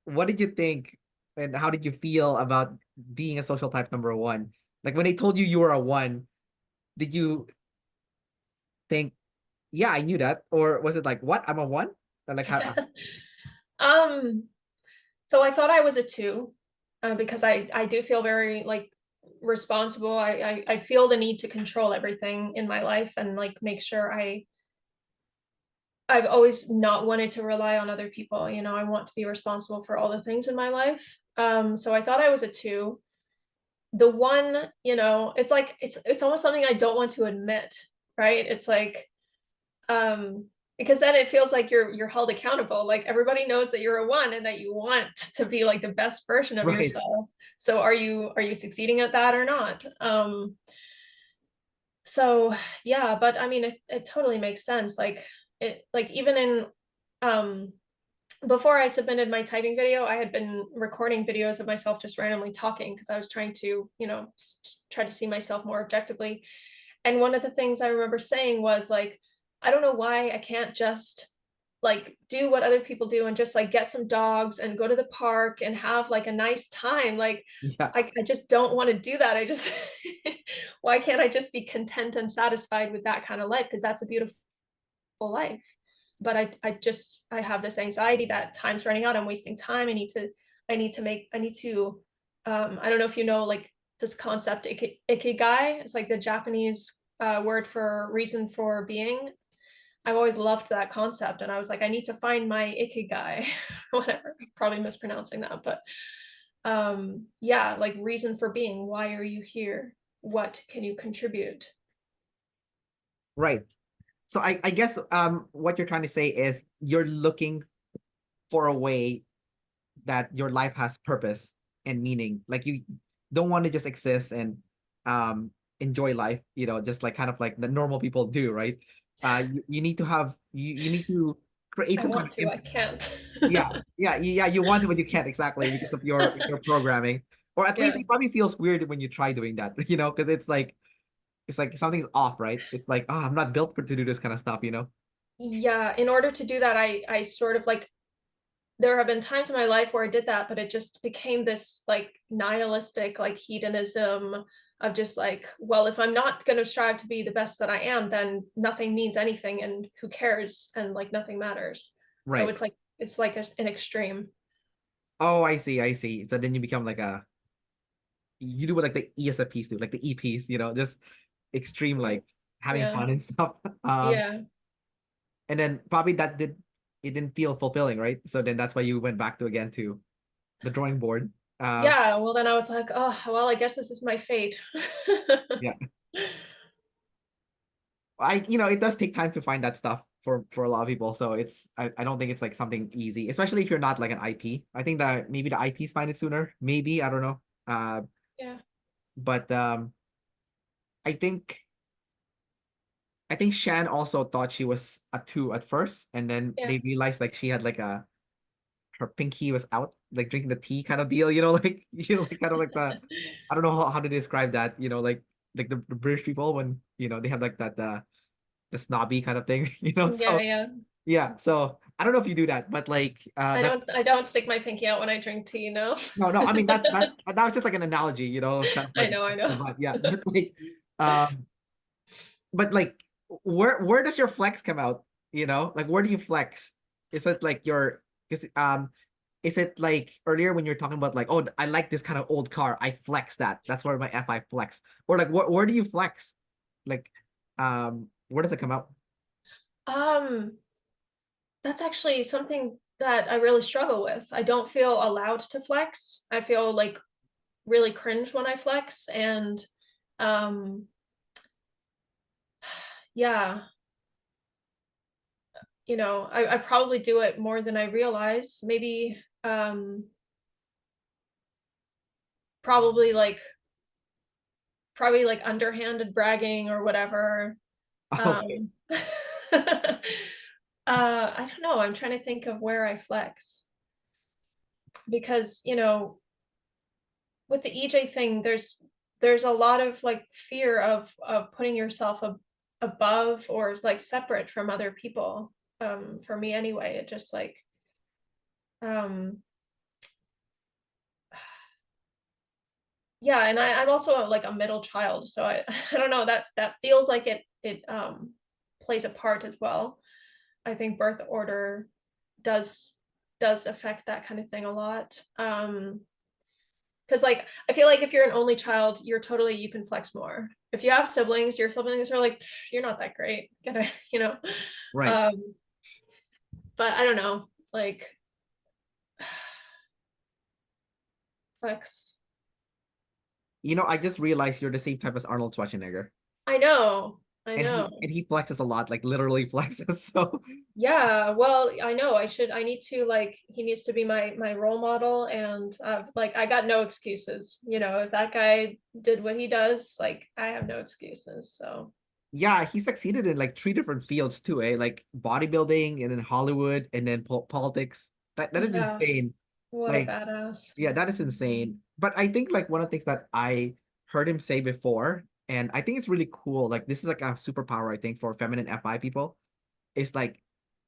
[SPEAKER 1] what did you think and how did you feel about being a social type number one? Like when they told you you were a one, did you think, yeah, I knew that, or was it like, what? I'm a one? Or like how?
[SPEAKER 2] Um, so I thought I was a two, because I do feel very like responsible. I feel the need to control everything in my life and like make sure I've always not wanted to rely on other people. You know, I want to be responsible for all the things in my life. So I thought I was a two. The one, you know, it's like it's almost something I don't want to admit, right? It's like because then it feels like you're held accountable. Like everybody knows that you're a one and that you want to be like the best version of
[SPEAKER 1] Right.
[SPEAKER 2] yourself. So are you succeeding at that or not? So yeah, but I mean it totally makes sense. Like it like even in um before I submitted my typing video, I had been recording videos of myself just randomly talking because I was trying to, you know, try to see myself more objectively. And one of the things I remember saying was like, I don't know why I can't just like do what other people do and just like get some dogs and go to the park and have like a nice time. Like
[SPEAKER 1] Yeah.
[SPEAKER 2] I just don't want to do that. I just why can't I just be content and satisfied with that kind of life? Because that's a beautiful life. But I have this anxiety that time's running out. I'm wasting time. I need to I don't know if you know like this concept ikigai. It's like the Japanese word for reason for being. I've always loved that concept and I was like, I need to find my ikigai, whatever, probably mispronouncing that, but yeah, like reason for being. Why are you here? What can you contribute?
[SPEAKER 1] Right. So I guess what you're trying to say is you're looking for a way that your life has purpose and meaning. Like you don't want to just exist and enjoy life, just like kind of like the normal people do, right? You need to have you need to create
[SPEAKER 2] I
[SPEAKER 1] some kind
[SPEAKER 2] want
[SPEAKER 1] of
[SPEAKER 2] to, I can't.
[SPEAKER 1] yeah, you want it but you can't exactly because of your programming. Or at least
[SPEAKER 2] Yeah.
[SPEAKER 1] it probably feels weird when you try doing that, because it's like something's off, right? It's like, I'm not built to do this kind of stuff.
[SPEAKER 2] Yeah, in order to do that, I sort of like there have been times in my life where I did that, but it just became this like nihilistic like hedonism of just like, well, if I'm not going to strive to be the best that I am, then nothing means anything and who cares and like nothing matters. So
[SPEAKER 1] Right.
[SPEAKER 2] it's like an extreme.
[SPEAKER 1] Oh, I see. So then you become like you do what like the ESFPs do, like the EPs, just extreme, like having
[SPEAKER 2] Yeah.
[SPEAKER 1] fun and stuff.
[SPEAKER 2] Yeah.
[SPEAKER 1] And then probably it didn't feel fulfilling, right? So then that's why you went back to the drawing board. Uh,
[SPEAKER 2] Yeah, well then I was like, oh, well, I guess this is my fate.
[SPEAKER 1] yeah, it does take time to find that stuff for a lot of people. So I don't think it's like something easy, especially if you're not like an IP. I think that maybe the IPs find it sooner. Maybe, I don't know.
[SPEAKER 2] Yeah.
[SPEAKER 1] But I think I think Shan also thought she was a two at first, and then
[SPEAKER 2] Yeah.
[SPEAKER 1] they realized like she had like her pinky was out, like drinking the tea kind of deal, like like kind of like I don't know how to describe that, like the British people when they have like that the snobby kind of thing,
[SPEAKER 2] Yeah,
[SPEAKER 1] so
[SPEAKER 2] yeah.
[SPEAKER 1] yeah, so I don't know if you do that, but like that's
[SPEAKER 2] I don't stick my pinky out when I drink tea, no.
[SPEAKER 1] no, I mean that was just like an analogy, kind of like
[SPEAKER 2] I know.
[SPEAKER 1] but yeah, um but like where does your flex come out? Like where do you flex? Is it like your is is it like earlier when you're talking about like, oh, I like this kind of old car, I flex that. That's where my FI flex. Or like where do you flex? Like where does it come out?
[SPEAKER 2] Um, that's actually something that I really struggle with. I don't feel allowed to flex. I feel like really cringe when I flex and um yeah, you know, I probably do it more than I realize. Maybe probably like underhanded bragging or whatever.
[SPEAKER 1] Okay.
[SPEAKER 2] Um I don't know. I'm trying to think of where I flex because, you know, with the EJ thing, there's a lot of like fear of putting yourself above or like separate from other people. For me anyway, it just like Um, yeah, and I'm also like a middle child, so I I don't know, that feels like it plays a part as well. I think birth order does does affect that kind of thing a lot. Because like I feel like if you're an only child, you're totally you can flex more. If you have siblings, your siblings are like, you're not that great, gonna, you know.
[SPEAKER 1] Right.
[SPEAKER 2] Um, but I don't know, like flex.
[SPEAKER 1] I just realized you're the same type as Arnold Schwarzenegger.
[SPEAKER 2] I know, I
[SPEAKER 1] And
[SPEAKER 2] know.
[SPEAKER 1] he flexes a lot, like literally flexes. So
[SPEAKER 2] Yeah, well, I know I need to like he needs to be my role model and like I got no excuses. You know, if that guy did what he does, like I have no excuses. So,
[SPEAKER 1] yeah, he succeeded in like three different fields too, eh? Like bodybuilding and then Hollywood and then politics. That is
[SPEAKER 2] yeah,
[SPEAKER 1] insane.
[SPEAKER 2] what a
[SPEAKER 1] Like,
[SPEAKER 2] badass.
[SPEAKER 1] yeah, that is insane. But I think like one of the things that I heard him say before, and I think it's really cool, like this is like a superpower, I think, for feminine FI people, is like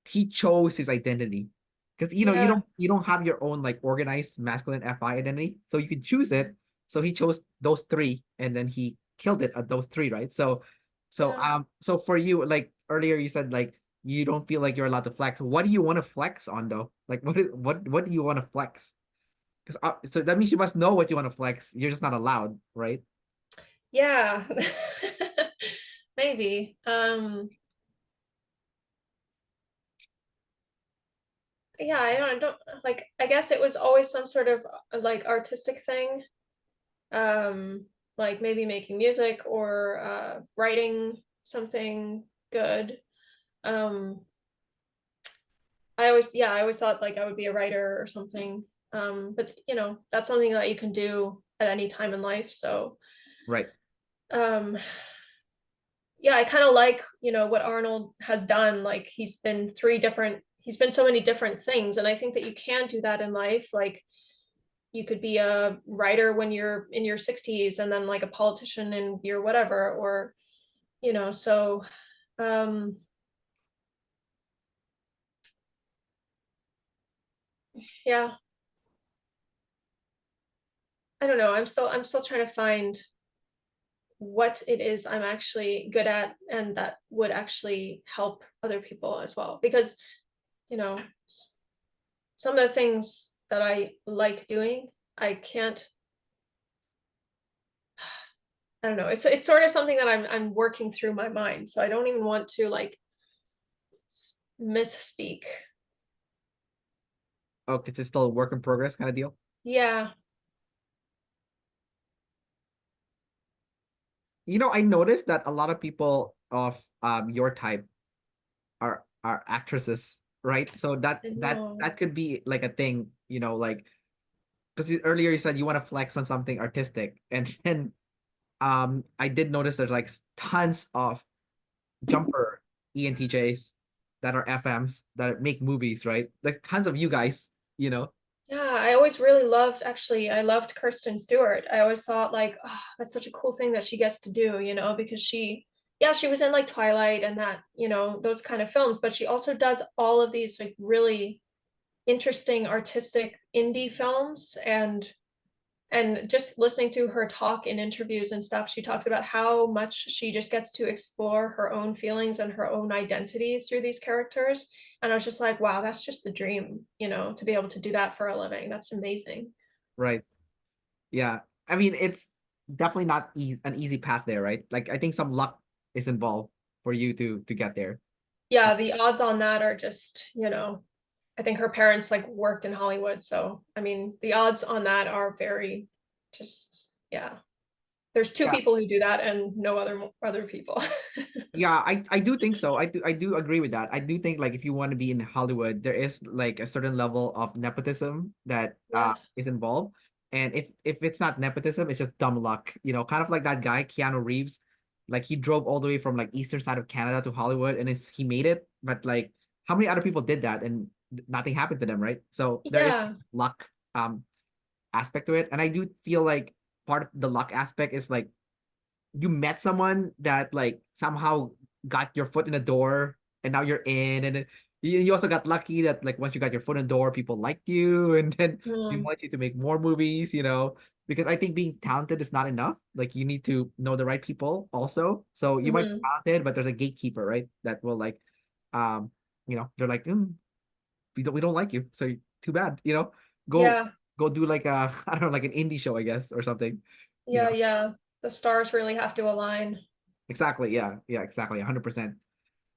[SPEAKER 1] he chose his identity. Because
[SPEAKER 2] Yeah,
[SPEAKER 1] you don't have your own like organized masculine FI identity. So you can choose it. So he chose those three and then he killed it at those three, right?
[SPEAKER 2] yeah.
[SPEAKER 1] So for you, like earlier you said like you don't feel like you're allowed to flex. What do you want to flex on though? Like what do you want to flex? Because so that means you must know what you want to flex. You're just not allowed, right?
[SPEAKER 2] Yeah. Maybe. Yeah, I don't like I guess it was always some sort of like artistic thing. Like maybe making music or writing something good. Um, I always thought like I would be a writer or something. But you know, that's something that you can do at any time in life. So,
[SPEAKER 1] Right.
[SPEAKER 2] um, yeah, I kind of like, you know, what Arnold has done. Like he's been so many different things. And I think that you can do that in life. Like you could be a writer when you're in your 60s and then like a politician in your whatever, or, you know, so um yeah, I don't know. I'm still trying to find what it is I'm actually good at and that would actually help other people as well. Because, you know, some of the things that I like doing, I can't, I don't know. It's sort of something that I'm working through my mind. So I don't even want to like misspeak.
[SPEAKER 1] Oh, because it's still a work in progress kind of deal.
[SPEAKER 2] Yeah.
[SPEAKER 1] I noticed that a lot of people of your type are actresses, right? So that
[SPEAKER 2] I
[SPEAKER 1] that
[SPEAKER 2] know.
[SPEAKER 1] that could be like a thing, like because earlier you said you want to flex on something artistic, and then I did notice there's like tons of jumper ENTJs that are FMs that make movies, right? Like tons of you guys, you know.
[SPEAKER 2] Yeah, I always really loved, actually, I loved Kirsten Stewart. I always thought like, oh, that's such a cool thing that she gets to do, you know, because yeah, she was in like Twilight and that, you know, those kind of films, but she also does all of these like really interesting artistic indie films. And just listening to her talk in interviews and stuff, she talks about how much she just gets to explore her own feelings and her own identity through these characters. And I was just like, wow, that's just the dream, you know, to be able to do that for a living. That's amazing.
[SPEAKER 1] Right. Yeah. I mean, it's definitely not an easy path there, right? Like I think some luck is involved for you to get there.
[SPEAKER 2] Yeah, the odds on that are just, you know, I think her parents like worked in Hollywood. So, I mean, the odds on that are very just, yeah. There's two
[SPEAKER 1] Yeah.
[SPEAKER 2] people who do that and no other people.
[SPEAKER 1] Yeah, I do think so. I do agree with that. I do think like if you want to be in Hollywood, there is like a certain level of nepotism that
[SPEAKER 2] Yes.
[SPEAKER 1] is involved. And if it's not nepotism, it's just dumb luck. Kind of like that guy, Keanu Reeves. Like he drove all the way from like eastern side of Canada to Hollywood and he made it. But like how many other people did that and nothing happened to them, right? So there is
[SPEAKER 2] Yeah.
[SPEAKER 1] luck aspect to it. And I do feel like part of the luck aspect is like you met someone that like somehow got your foot in the door and now you're in and You also got lucky that like once you got your foot in the door, people liked you, and then they
[SPEAKER 2] Mm,
[SPEAKER 1] want you to make more movies, because I think being talented is not enough. Like you need to know the right people also. So you might be
[SPEAKER 2] mhm.
[SPEAKER 1] talented, but there's a gatekeeper, right? That will like, um, they're like, we don't like you, so too bad, go
[SPEAKER 2] Yeah,
[SPEAKER 1] go do like a I don't know, like an indie show, I guess, or something, you
[SPEAKER 2] yeah,
[SPEAKER 1] know.
[SPEAKER 2] yeah. The stars really have to align.
[SPEAKER 1] Exactly, yeah, yeah, exactly, 100%.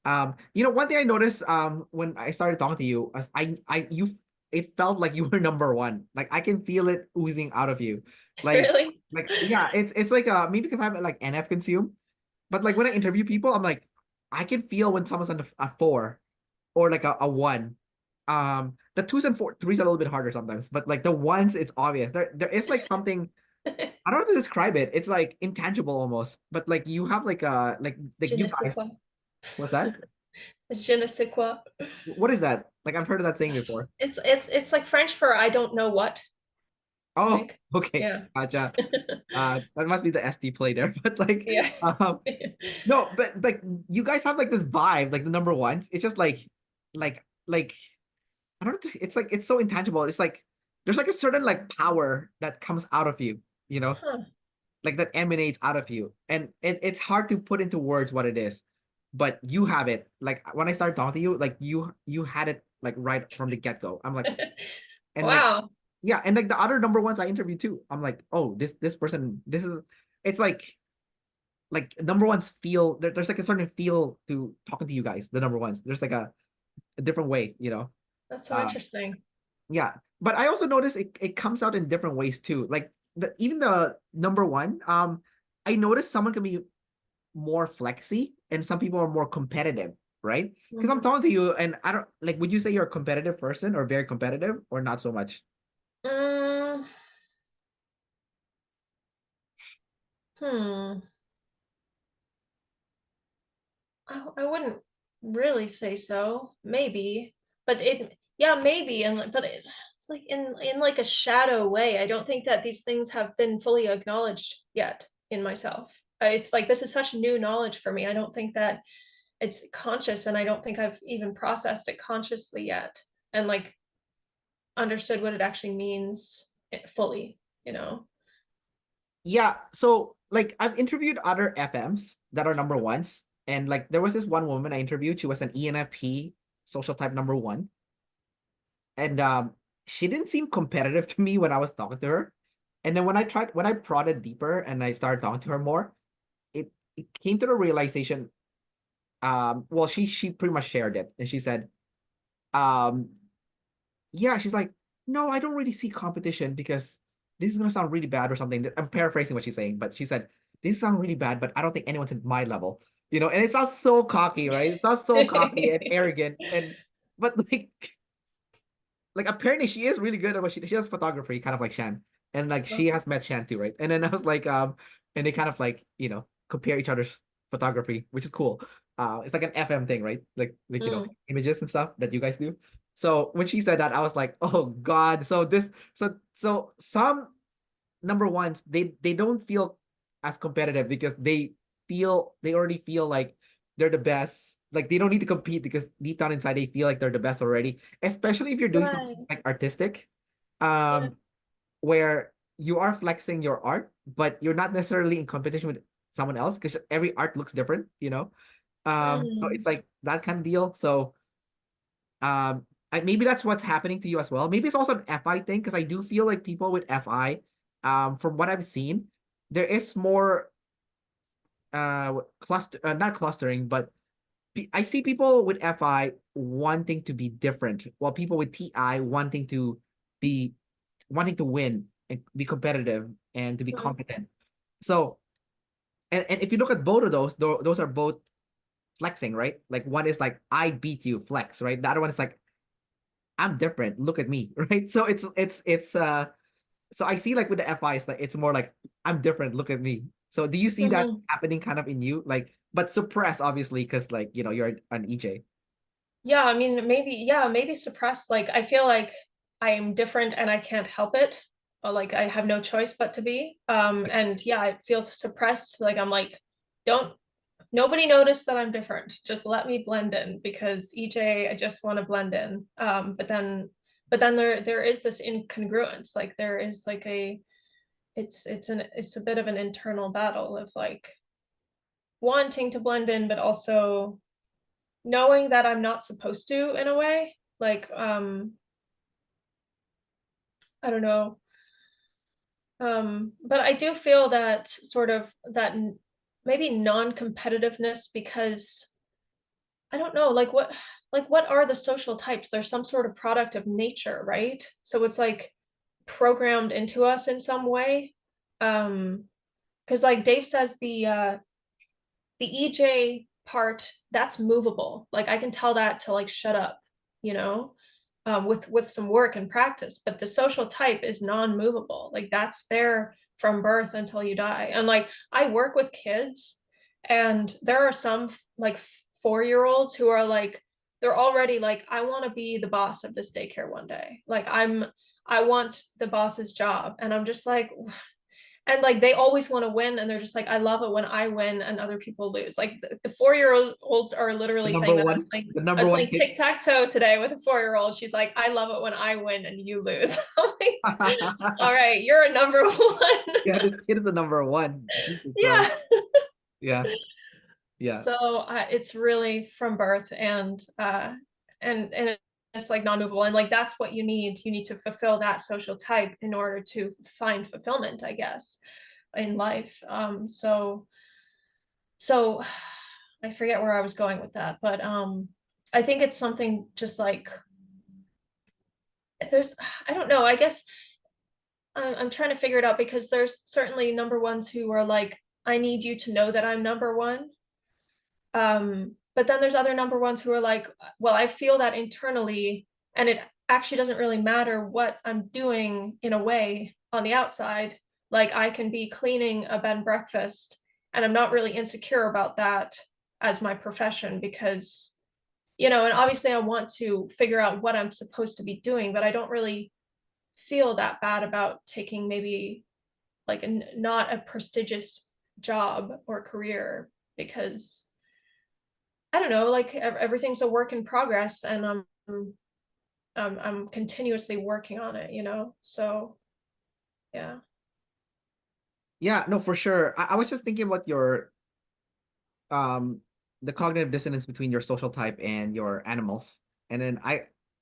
[SPEAKER 1] One thing I noticed when I started talking to you, as it felt like you were number one. Like I can feel it oozing out of you. Like
[SPEAKER 2] Really?
[SPEAKER 1] yeah, it's like maybe because I'm like NF consume, but like when I interview people, I'm like I can feel when someone's on a four or like a one. The twos and threes are a little bit harder sometimes, but like the ones, it's obvious. There is like something, I don't know how to describe it. It's like intangible almost, but like you have like
[SPEAKER 2] Je
[SPEAKER 1] you
[SPEAKER 2] ne sais
[SPEAKER 1] guys.
[SPEAKER 2] quoi.
[SPEAKER 1] What's that?
[SPEAKER 2] Je ne sais quoi.
[SPEAKER 1] What is that? Like I've heard of that saying before.
[SPEAKER 2] It's like French for I don't know what, I
[SPEAKER 1] Oh,
[SPEAKER 2] think.
[SPEAKER 1] okay.
[SPEAKER 2] Yeah.
[SPEAKER 1] Gotcha. That must be the SD play there. But like,
[SPEAKER 2] Yeah.
[SPEAKER 1] no, but like you guys have like this vibe, like the number ones. It's just like I don't know. It's like it's so intangible. It's like there's like a certain like power that comes out of you,
[SPEAKER 2] Huh.
[SPEAKER 1] like that emanates out of you, and it's hard to put into words what it is, but you have it. Like when I started talking to you, like you had it like right from the get go. I'm like, and like
[SPEAKER 2] Wow.
[SPEAKER 1] yeah, and like the other number ones I interviewed too. I'm like, oh, this person, it's like number ones feel there's like a certain feel to talking to you guys. The number ones, there's like a different way.
[SPEAKER 2] That's so
[SPEAKER 1] Uh,
[SPEAKER 2] interesting.
[SPEAKER 1] yeah, but I also noticed it comes out in different ways too. Like even the number one, I noticed someone can be more flexy and some people are more competitive, right? Because I'm
[SPEAKER 2] Mhm.
[SPEAKER 1] talking to you and I don't like, would you say you're a competitive person or very competitive or not so much?
[SPEAKER 2] Mm, hmm. I wouldn't really say so. Maybe, but yeah, maybe, and but it's like in like a shadow way. I don't think that these things have been fully acknowledged yet in myself. It's like this is such new knowledge for me. I don't think that it's conscious, and I don't think I've even processed it consciously yet, and like understood what it actually means fully. You know.
[SPEAKER 1] Yeah, so like I've interviewed other FMs that are number ones, and like there was this one woman I interviewed. She was an ENFP, social type number one, and she didn't seem competitive to me when I was talking to her. And then when I prodded deeper and I started talking to her more, it came to the realization. Well, she pretty much shared it, and she said, um, yeah, she's like, no, I don't really see competition because this is gonna sound really bad or something. I'm paraphrasing what she's saying, but she said, this sounds really bad, but I don't think anyone's at my level. And it sounds so cocky, right? It sounds so cocky and arrogant. But like apparently she is really good at what she does photography, kind of like Shan. And like she has met Shan too, right? And then I was like, and they kind of like, compare each other's photography, which is cool. It's like an FM thing, right?
[SPEAKER 2] Mm.
[SPEAKER 1] Images and stuff that you guys do. So when she said that, I was like, oh God. So some number ones, they don't feel as competitive because they already feel like they're the best. Like they don't need to compete because deep down inside they feel like they're the best already. Especially if you're doing something
[SPEAKER 2] Right.
[SPEAKER 1] like artistic,
[SPEAKER 2] Yeah.
[SPEAKER 1] um, where you are flexing your art, but you're not necessarily in competition with someone else because every art looks different. So it's
[SPEAKER 2] Mm.
[SPEAKER 1] like that kind of deal. So maybe that's what's happening to you as well. Maybe it's also an FI thing because I do feel like people with FI, from what I've seen, there is more not clustering, but I see people with FI wanting to be different, while people with TI be wanting to win and be competitive and to be
[SPEAKER 2] Mm.
[SPEAKER 1] competent. So, and if you look at both of those are both flexing, right? Like one is like I beat you, flex, right? The other one is like I'm different. Look at me, right? So it's so I see like with the FIs, like it's more like I'm different. Look at me. So do you see that
[SPEAKER 2] Mhm.
[SPEAKER 1] happening kind of in you, like, but suppressed obviously because like you're an EJ.
[SPEAKER 2] Yeah, I mean, maybe, yeah, maybe suppressed. Like, I feel like I am different and I can't help it. Or like I have no choice but to be. And yeah, it feels suppressed. Like I'm like, don't. nobody noticed that I'm different. Just let me blend in because EJ, I just want to blend in. But then there is this incongruence. Like there is like it's a bit of an internal battle of like wanting to blend in, but also knowing that I'm not supposed to in a way. Like I don't know. But I do feel that sort of that maybe non-competitiveness because I don't know, like what are the social types? They're some sort of product of nature, right? So it's like programmed into us in some way. Because like Dave says, the EJ part that's movable. Like I can tell that to like shut up, you know, with some work and practice. But the social type is non-movable. Like that's there from birth until you die. And like I work with kids, and there are some like 4-year-olds who are like they're already like I want to be the boss of this daycare one day. Like I want the boss's job, and I'm just like and like they always want to win, and they're just like I love it when I win and other people lose. Like the 4-year-olds are
[SPEAKER 1] The
[SPEAKER 2] literally
[SPEAKER 1] number
[SPEAKER 2] saying that.
[SPEAKER 1] one, the
[SPEAKER 2] I
[SPEAKER 1] number
[SPEAKER 2] was
[SPEAKER 1] one
[SPEAKER 2] playing
[SPEAKER 1] kids.
[SPEAKER 2] tic-tac-toe today with a 4-year-old. She's like, I love it when I win and you lose. I'm like, all right, you're a number one.
[SPEAKER 1] Yeah, this kid is the number one. Jesus Christ.
[SPEAKER 2] Yeah.
[SPEAKER 1] Yeah, yeah.
[SPEAKER 2] So it's really from birth, and it's like non-movable, and like that's what you need. You need to fulfill that social type in order to find fulfillment, I guess, in life. So I forget where I was going with that, but I think it's something just like there's I don't know, I guess I'm trying to figure it out because there's certainly number ones who are like, I need you to know that I'm number one. But then there's other number ones who are like, well, I feel that internally, and it actually doesn't really matter what I'm doing in a way on the outside. Like I can be cleaning a bed and breakfast, and I'm not really insecure about that as my profession because, and obviously I want to figure out what I'm supposed to be doing, but I don't really feel that bad about taking maybe like not a prestigious job or career because I don't know, like everything's a work in progress, and I'm continuously working on it. So yeah.
[SPEAKER 1] Yeah, no, for sure. I was just thinking about your um the cognitive dissonance between your social type and your animals. And then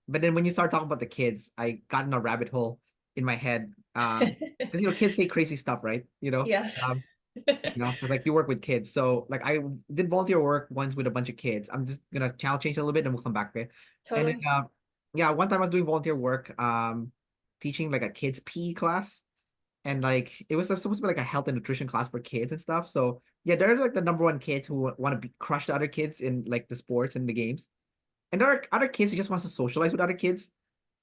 [SPEAKER 1] but then when you start talking about the kids, I got in a rabbit hole in my head. Because kids say crazy stuff, right?
[SPEAKER 2] Yes.
[SPEAKER 1] Um, 'cause, like you work with kids. So like I did volunteer work once with a bunch of kids. I'm just gonna channel change a little bit and we'll come back, okay? And then
[SPEAKER 2] Totally.
[SPEAKER 1] yeah, one time I was doing volunteer work, teaching like a kids PE class. And like it was supposed to be like a health and nutrition class for kids and stuff. So yeah, there's like the number one kids who want to be crush the other kids in like the sports and the games. And there are other kids who just wants to socialize with other kids.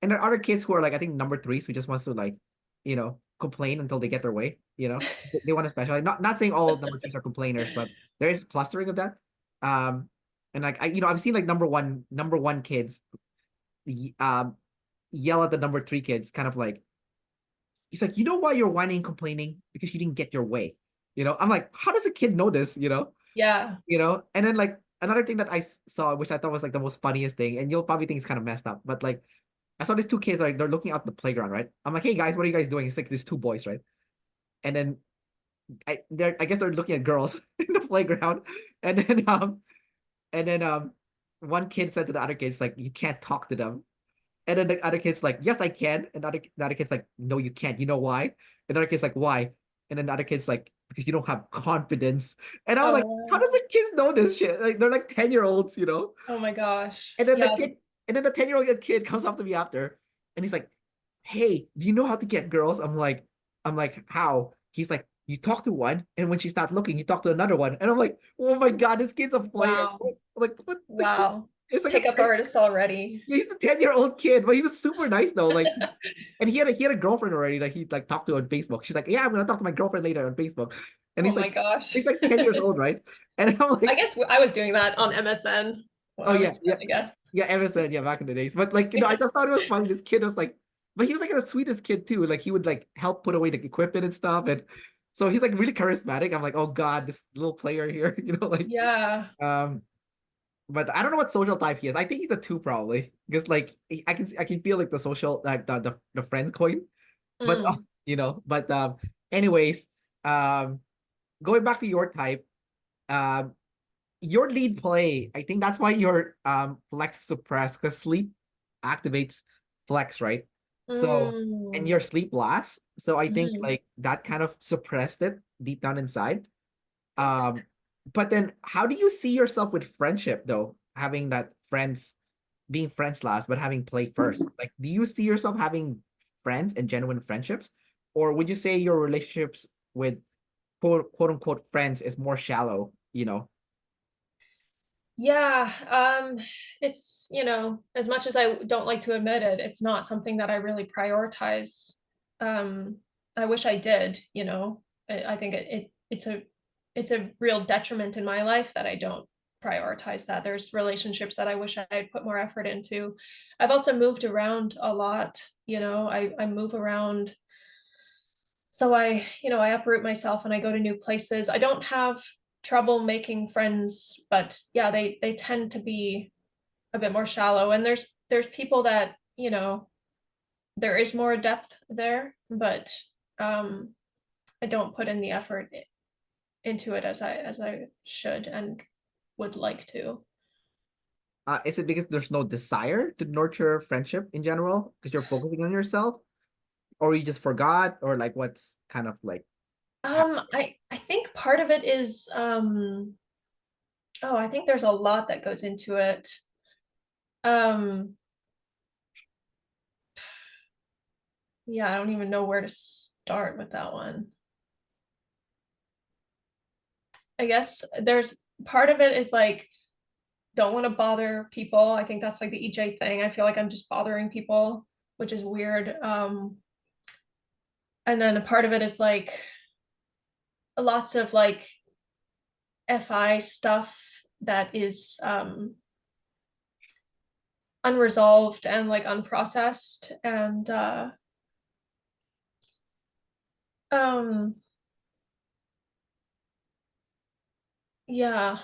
[SPEAKER 1] And there are other kids who are like I think number threes who just wants to like, complain until they get their way. They want to specialize. Not saying all number threes are complainers, but there is clustering of that. Um, and like I've seen like number one kids um yell at the number three kids, kind of like he's like, you know why you're whining and complaining? Because you didn't get your way. I'm like, how does a kid know this?
[SPEAKER 2] Yeah.
[SPEAKER 1] And then like another thing that I saw, which I thought was like the most funniest thing, and you'll probably think it's kind of messed up, but like I saw these two kids like they're looking out the playground, right? I'm like, hey guys, what are you guys doing? It's like these two boys, right? And then I guess they're looking at girls in the playground, and then one kid said to the other kids like, you can't talk to them. And then the other kid's like, yes, I can. And the other kid's like, no, you can't. You know why? And the other kid's like, why? And then the other kid's like, because you don't have confidence. And I was like, how
[SPEAKER 2] Oh,
[SPEAKER 1] does the kids know this shit? Like they're like 10-year-olds.
[SPEAKER 2] oh my gosh.
[SPEAKER 1] And then the
[SPEAKER 2] Yeah.
[SPEAKER 1] kid, and then the 10-year-old kid comes up to me after, and he's like, hey, do you know how to get girls? I'm like, how? He's like, you talk to one, and when she's not looking, you talk to another one. And I'm like, oh my God, this kid's a player.
[SPEAKER 2] Wow.
[SPEAKER 1] Like, what the kid?
[SPEAKER 2] Wow.
[SPEAKER 1] It's like
[SPEAKER 2] Pickup artists already.
[SPEAKER 1] he's a 10-year-old kid, but he was super nice though. Like, and he had a girlfriend already that he like talked to on Facebook. She's like, yeah, I'm gonna talk to my girlfriend later on Facebook. And
[SPEAKER 2] Oh
[SPEAKER 1] he's
[SPEAKER 2] my
[SPEAKER 1] like,
[SPEAKER 2] gosh.
[SPEAKER 1] he's like 10 years old, right? And I'm
[SPEAKER 2] I
[SPEAKER 1] like,
[SPEAKER 2] guess I was doing that on MSN when
[SPEAKER 1] oh
[SPEAKER 2] I
[SPEAKER 1] yeah,
[SPEAKER 2] was
[SPEAKER 1] yeah,
[SPEAKER 2] I guess.
[SPEAKER 1] yeah, Emerson, yeah, back in the days. But like, I just thought it was funny. This kid was like, but he was like the sweetest kid too. Like he would like help put away the equipment and stuff. And So he's like really charismatic. I'm like, oh God, this little player here, like
[SPEAKER 2] Yeah.
[SPEAKER 1] um, but I don't know what social type he is. I think he's a two probably because like I can feel like the social like the friends coin, but
[SPEAKER 2] Mm.
[SPEAKER 1] but anyways, um, going back to your type, um, your lead play, I think that's why your flex suppressed because sleep activates flex, right? So and
[SPEAKER 2] Mm.
[SPEAKER 1] your sleep lasts. So I think
[SPEAKER 2] Mhm.
[SPEAKER 1] like that kind of suppressed it deep down inside. Um, but then how do you see yourself with friendship though? Having that friends being friends last, but having play first. Like, do you see yourself having friends and genuine friendships? Or would you say your relationships with quote unquote friends is more shallow?
[SPEAKER 2] Yeah, it's, as much as I don't like to admit it, it's not something that I really prioritize. Um, I wish I did, I think it's a real detriment in my life that I don't prioritize that. There's relationships that I wish I'd put more effort into. I've also moved around a lot, I move around. So I uproot myself and I go to new places. I don't have trouble making friends, but yeah, they tend to be a bit more shallow. And there's people that, there is more depth there, but um I don't put in the effort into it as I should and would like to.
[SPEAKER 1] Is it because there's no desire to nurture friendship in general because you're focusing on yourself, or you just forgot, or like what's kind of like
[SPEAKER 2] I think part of it is I think there's a lot that goes into it. Um Yeah, I don't even know where to start with that one. I guess there's part of it is like, don't want to bother people. I think that's like the EJ thing. I feel like I'm just bothering people, which is weird. And then a part of it is like lots of like FI stuff that is unresolved and like unprocessed. And um yeah.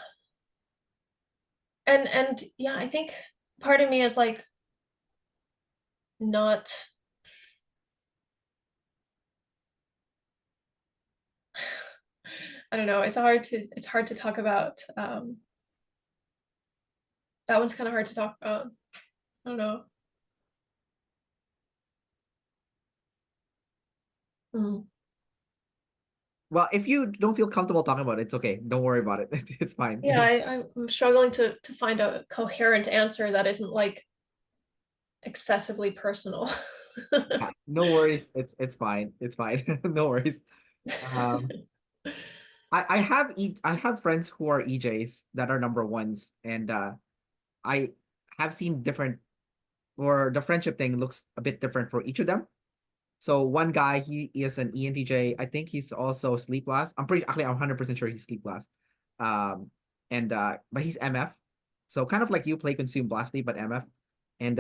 [SPEAKER 2] And yeah, I think part of me is like not I don't know. It's hard to talk about. That one's kind of hard to talk about. I don't know. Mm.
[SPEAKER 1] well, if you don't feel comfortable talking about it, it's okay. Don't worry about it. It's fine.
[SPEAKER 2] Yeah, I'm struggling to find a coherent answer that isn't like excessively personal.
[SPEAKER 1] No worries. It's fine. It's fine. No worries. Um, I have friends who are EJs that are number ones, and I have seen different or the friendship thing looks a bit different for each of them. So one guy, he is an ENTJ. I think he's also sleep last. I'm 100% sure he's sleep last. Um, and but he's MF. So kind of like you play consume blastly, but MF. And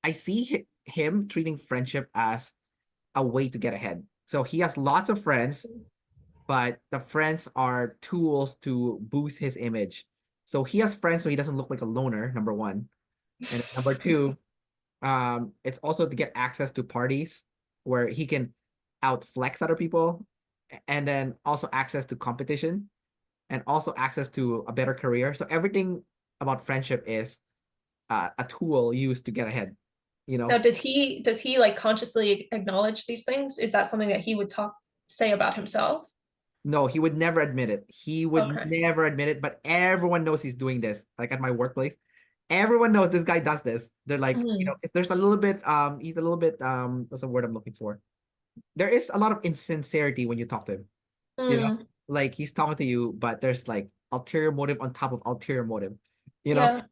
[SPEAKER 1] I see him treating friendship as a way to get ahead. So he has lots of friends, but the friends are tools to boost his image. So he has friends so he doesn't look like a loner, number one. And number two, it's also to get access to parties where he can outflex other people, and then also access to competition and also access to a better career. So everything about friendship is a tool used to get ahead, you
[SPEAKER 2] Now,
[SPEAKER 1] know?
[SPEAKER 2] does he like consciously acknowledge these things? Is that something that he would say about himself?
[SPEAKER 1] No, he would never admit it. He would
[SPEAKER 2] Okay.
[SPEAKER 1] never admit it, but everyone knows he's doing this. Like at my workplace, everyone knows this guy does this. They're like,
[SPEAKER 2] Mm.
[SPEAKER 1] if there's a little bit, he's a little bit, what's the word I'm looking for? There is a lot of insincerity when you talk to him, you know?
[SPEAKER 2] Mm.
[SPEAKER 1] Like he's talking to you, but there's like ulterior motive on top of ulterior motive, you know?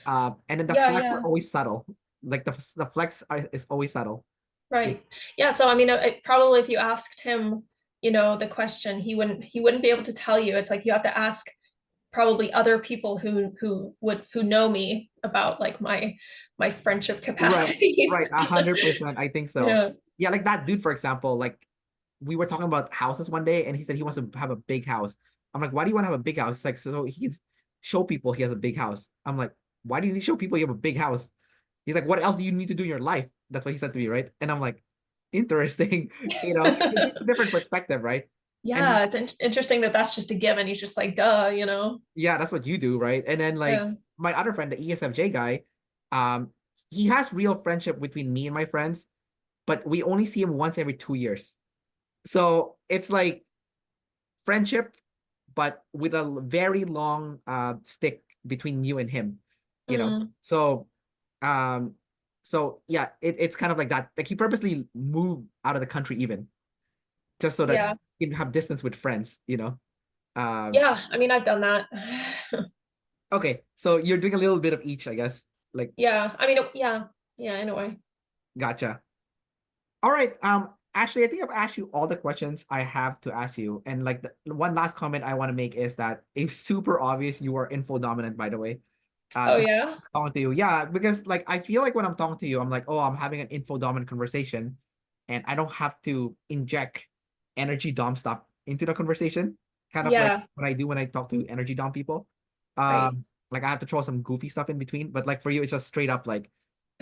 [SPEAKER 2] Yeah.
[SPEAKER 1] And then the
[SPEAKER 2] Yeah.
[SPEAKER 1] flex are
[SPEAKER 2] Yeah.
[SPEAKER 1] always subtle. Like the flex is always subtle. You
[SPEAKER 2] Right. Yeah. So I mean, probably if you asked him, the question, he wouldn't be able to tell you. It's like you have to ask probably other people who know me about like my friendship
[SPEAKER 1] Right,
[SPEAKER 2] capacities.
[SPEAKER 1] right, 100%. I think so.
[SPEAKER 2] Yeah.
[SPEAKER 1] Yeah, like that dude, for example, like we were talking about houses one day, and he said he wants to have a big house. I'm like, why do you want to have a big house? It's like, so he can show people he has a big house. I'm like, why do you need to show people you have a big house? He's like, what else do you need to do in your life? That's what he said to me, right? And I'm like, interesting. It's just a different perspective, right? And
[SPEAKER 2] Yeah, it's interesting that that's just a given. He's just like, duh, you know?
[SPEAKER 1] yeah, that's what you do, right? And then like
[SPEAKER 2] Yeah.
[SPEAKER 1] my other friend, the ESFJ guy, um, he has real friendship between me and my friends, but we only see him once every 2 years. So it's like friendship, but with a very long stick between you and him, you know.
[SPEAKER 2] Mm,
[SPEAKER 1] Um, so yeah, it's kind of like that. Like he purposely moved out of the country even just so that
[SPEAKER 2] yeah.
[SPEAKER 1] he can have distance with friends.
[SPEAKER 2] Yeah. I mean, I've done that.
[SPEAKER 1] Okay, so you're doing a little bit of each, I guess. Like,
[SPEAKER 2] Yeah. I mean, yeah. Yeah, in a way.
[SPEAKER 1] gotcha. All right. Actually, I think I've asked you all the questions I have to ask you. And like the one last comment I want to make is that it's super obvious you are info dominant, by the way.
[SPEAKER 2] Oh,
[SPEAKER 1] Just
[SPEAKER 2] yeah.
[SPEAKER 1] talking to you. Yeah, because like I feel like when I'm talking to you, I'm like, oh, I'm having an info dominant conversation, and I don't have to inject energy dom stuff into the conversation. Kind of like
[SPEAKER 2] Yeah.
[SPEAKER 1] what I do when I talk to energy dom people.
[SPEAKER 2] Right.
[SPEAKER 1] Like I have to throw some goofy stuff in between, but like for you, it's just straight up like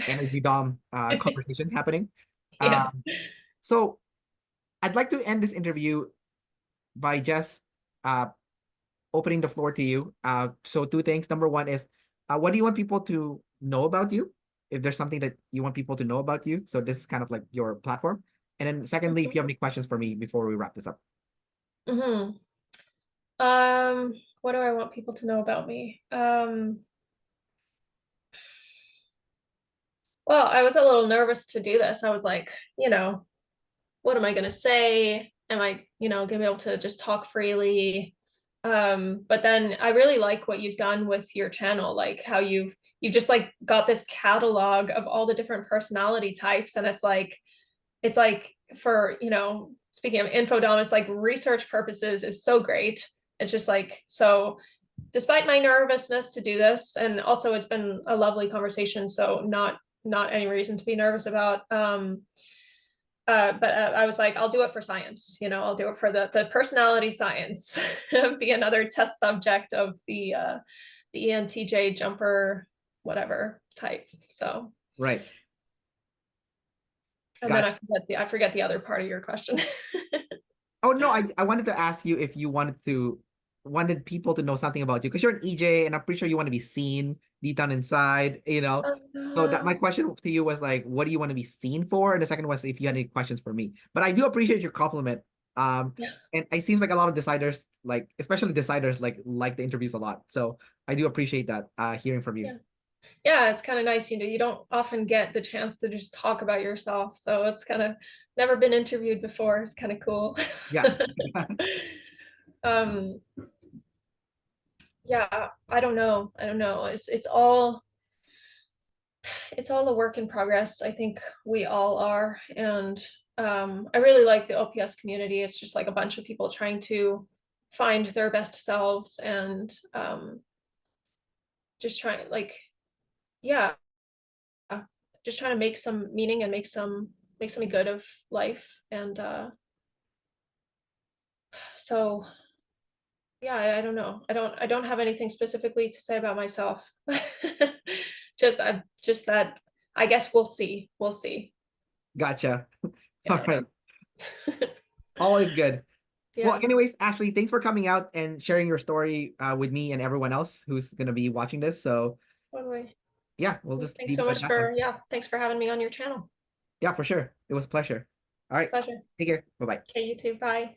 [SPEAKER 1] energy dom conversation happening.
[SPEAKER 2] Yeah.
[SPEAKER 1] Um, so I'd like to end this interview by just uh, opening the floor to you. So two things. Number one is, what do you want people to know about you? If there's something that you want people to know about you, so this is kind of like your platform. And then secondly, if you have any questions for me before we wrap this up.
[SPEAKER 2] Hmm. What do I want people to know about me? Well, I was a little nervous to do this. I was like, what am I gonna say? Am I, gonna be able to just talk freely? But then I really like what you've done with your channel, like how you've just like got this catalog of all the different personality types, and it's like for, speaking of infodom, it's like research purposes is so great. It's just like so despite my nervousness to do this, and also it's been a lovely conversation, so not any reason to be nervous about. But I was like, I'll do it for science. I'll do it for the personality science. Be another test subject of the ENTJ jumper, whatever type. So,
[SPEAKER 1] Right.
[SPEAKER 2] and then
[SPEAKER 1] Gotcha.
[SPEAKER 2] I forget the other part of your question.
[SPEAKER 1] Oh no, I wanted to ask you if you wanted people to know something about you because you're an EJ and I'm pretty sure you want to be seen deep down inside. So that my
[SPEAKER 2] Um,
[SPEAKER 1] question to you was like, what do you want to be seen for? And the second was if you had any questions for me. But I do appreciate your compliment.
[SPEAKER 2] yeah,
[SPEAKER 1] And it seems like a lot of deciders, like especially deciders, like the interviews a lot. So I do appreciate that hearing from you.
[SPEAKER 2] yeah. Yeah, it's kind of nice. You don't often get the chance to just talk about yourself. So it's kind of never been interviewed before. It's kind of cool.
[SPEAKER 1] Yeah.
[SPEAKER 2] um, yeah, I don't know. I don't know. It's all a work in progress. I think we all are. And I really like the OPS community. It's just like a bunch of people trying to find their best selves and just trying like, yeah, just trying to make some meaning and make something good of life. And so yeah, I don't know. I don't have anything specifically to say about myself. Just that I guess we'll see. We'll see.
[SPEAKER 1] Gotcha. All
[SPEAKER 2] Yeah.
[SPEAKER 1] right. All is good. Well,
[SPEAKER 2] Yeah.
[SPEAKER 1] anyways, Ashley, thanks for coming out and sharing your story with me and everyone else who's going to be watching this. So,
[SPEAKER 2] Totally.
[SPEAKER 1] yeah, we'll just
[SPEAKER 2] Thanks
[SPEAKER 1] leave
[SPEAKER 2] so
[SPEAKER 1] it at
[SPEAKER 2] much
[SPEAKER 1] that then.
[SPEAKER 2] thanks for having me on your channel.
[SPEAKER 1] Yeah, for sure. It was a pleasure. All right.
[SPEAKER 2] Pleasure.
[SPEAKER 1] Take care. Bye bye.
[SPEAKER 2] Okay, you too. Bye.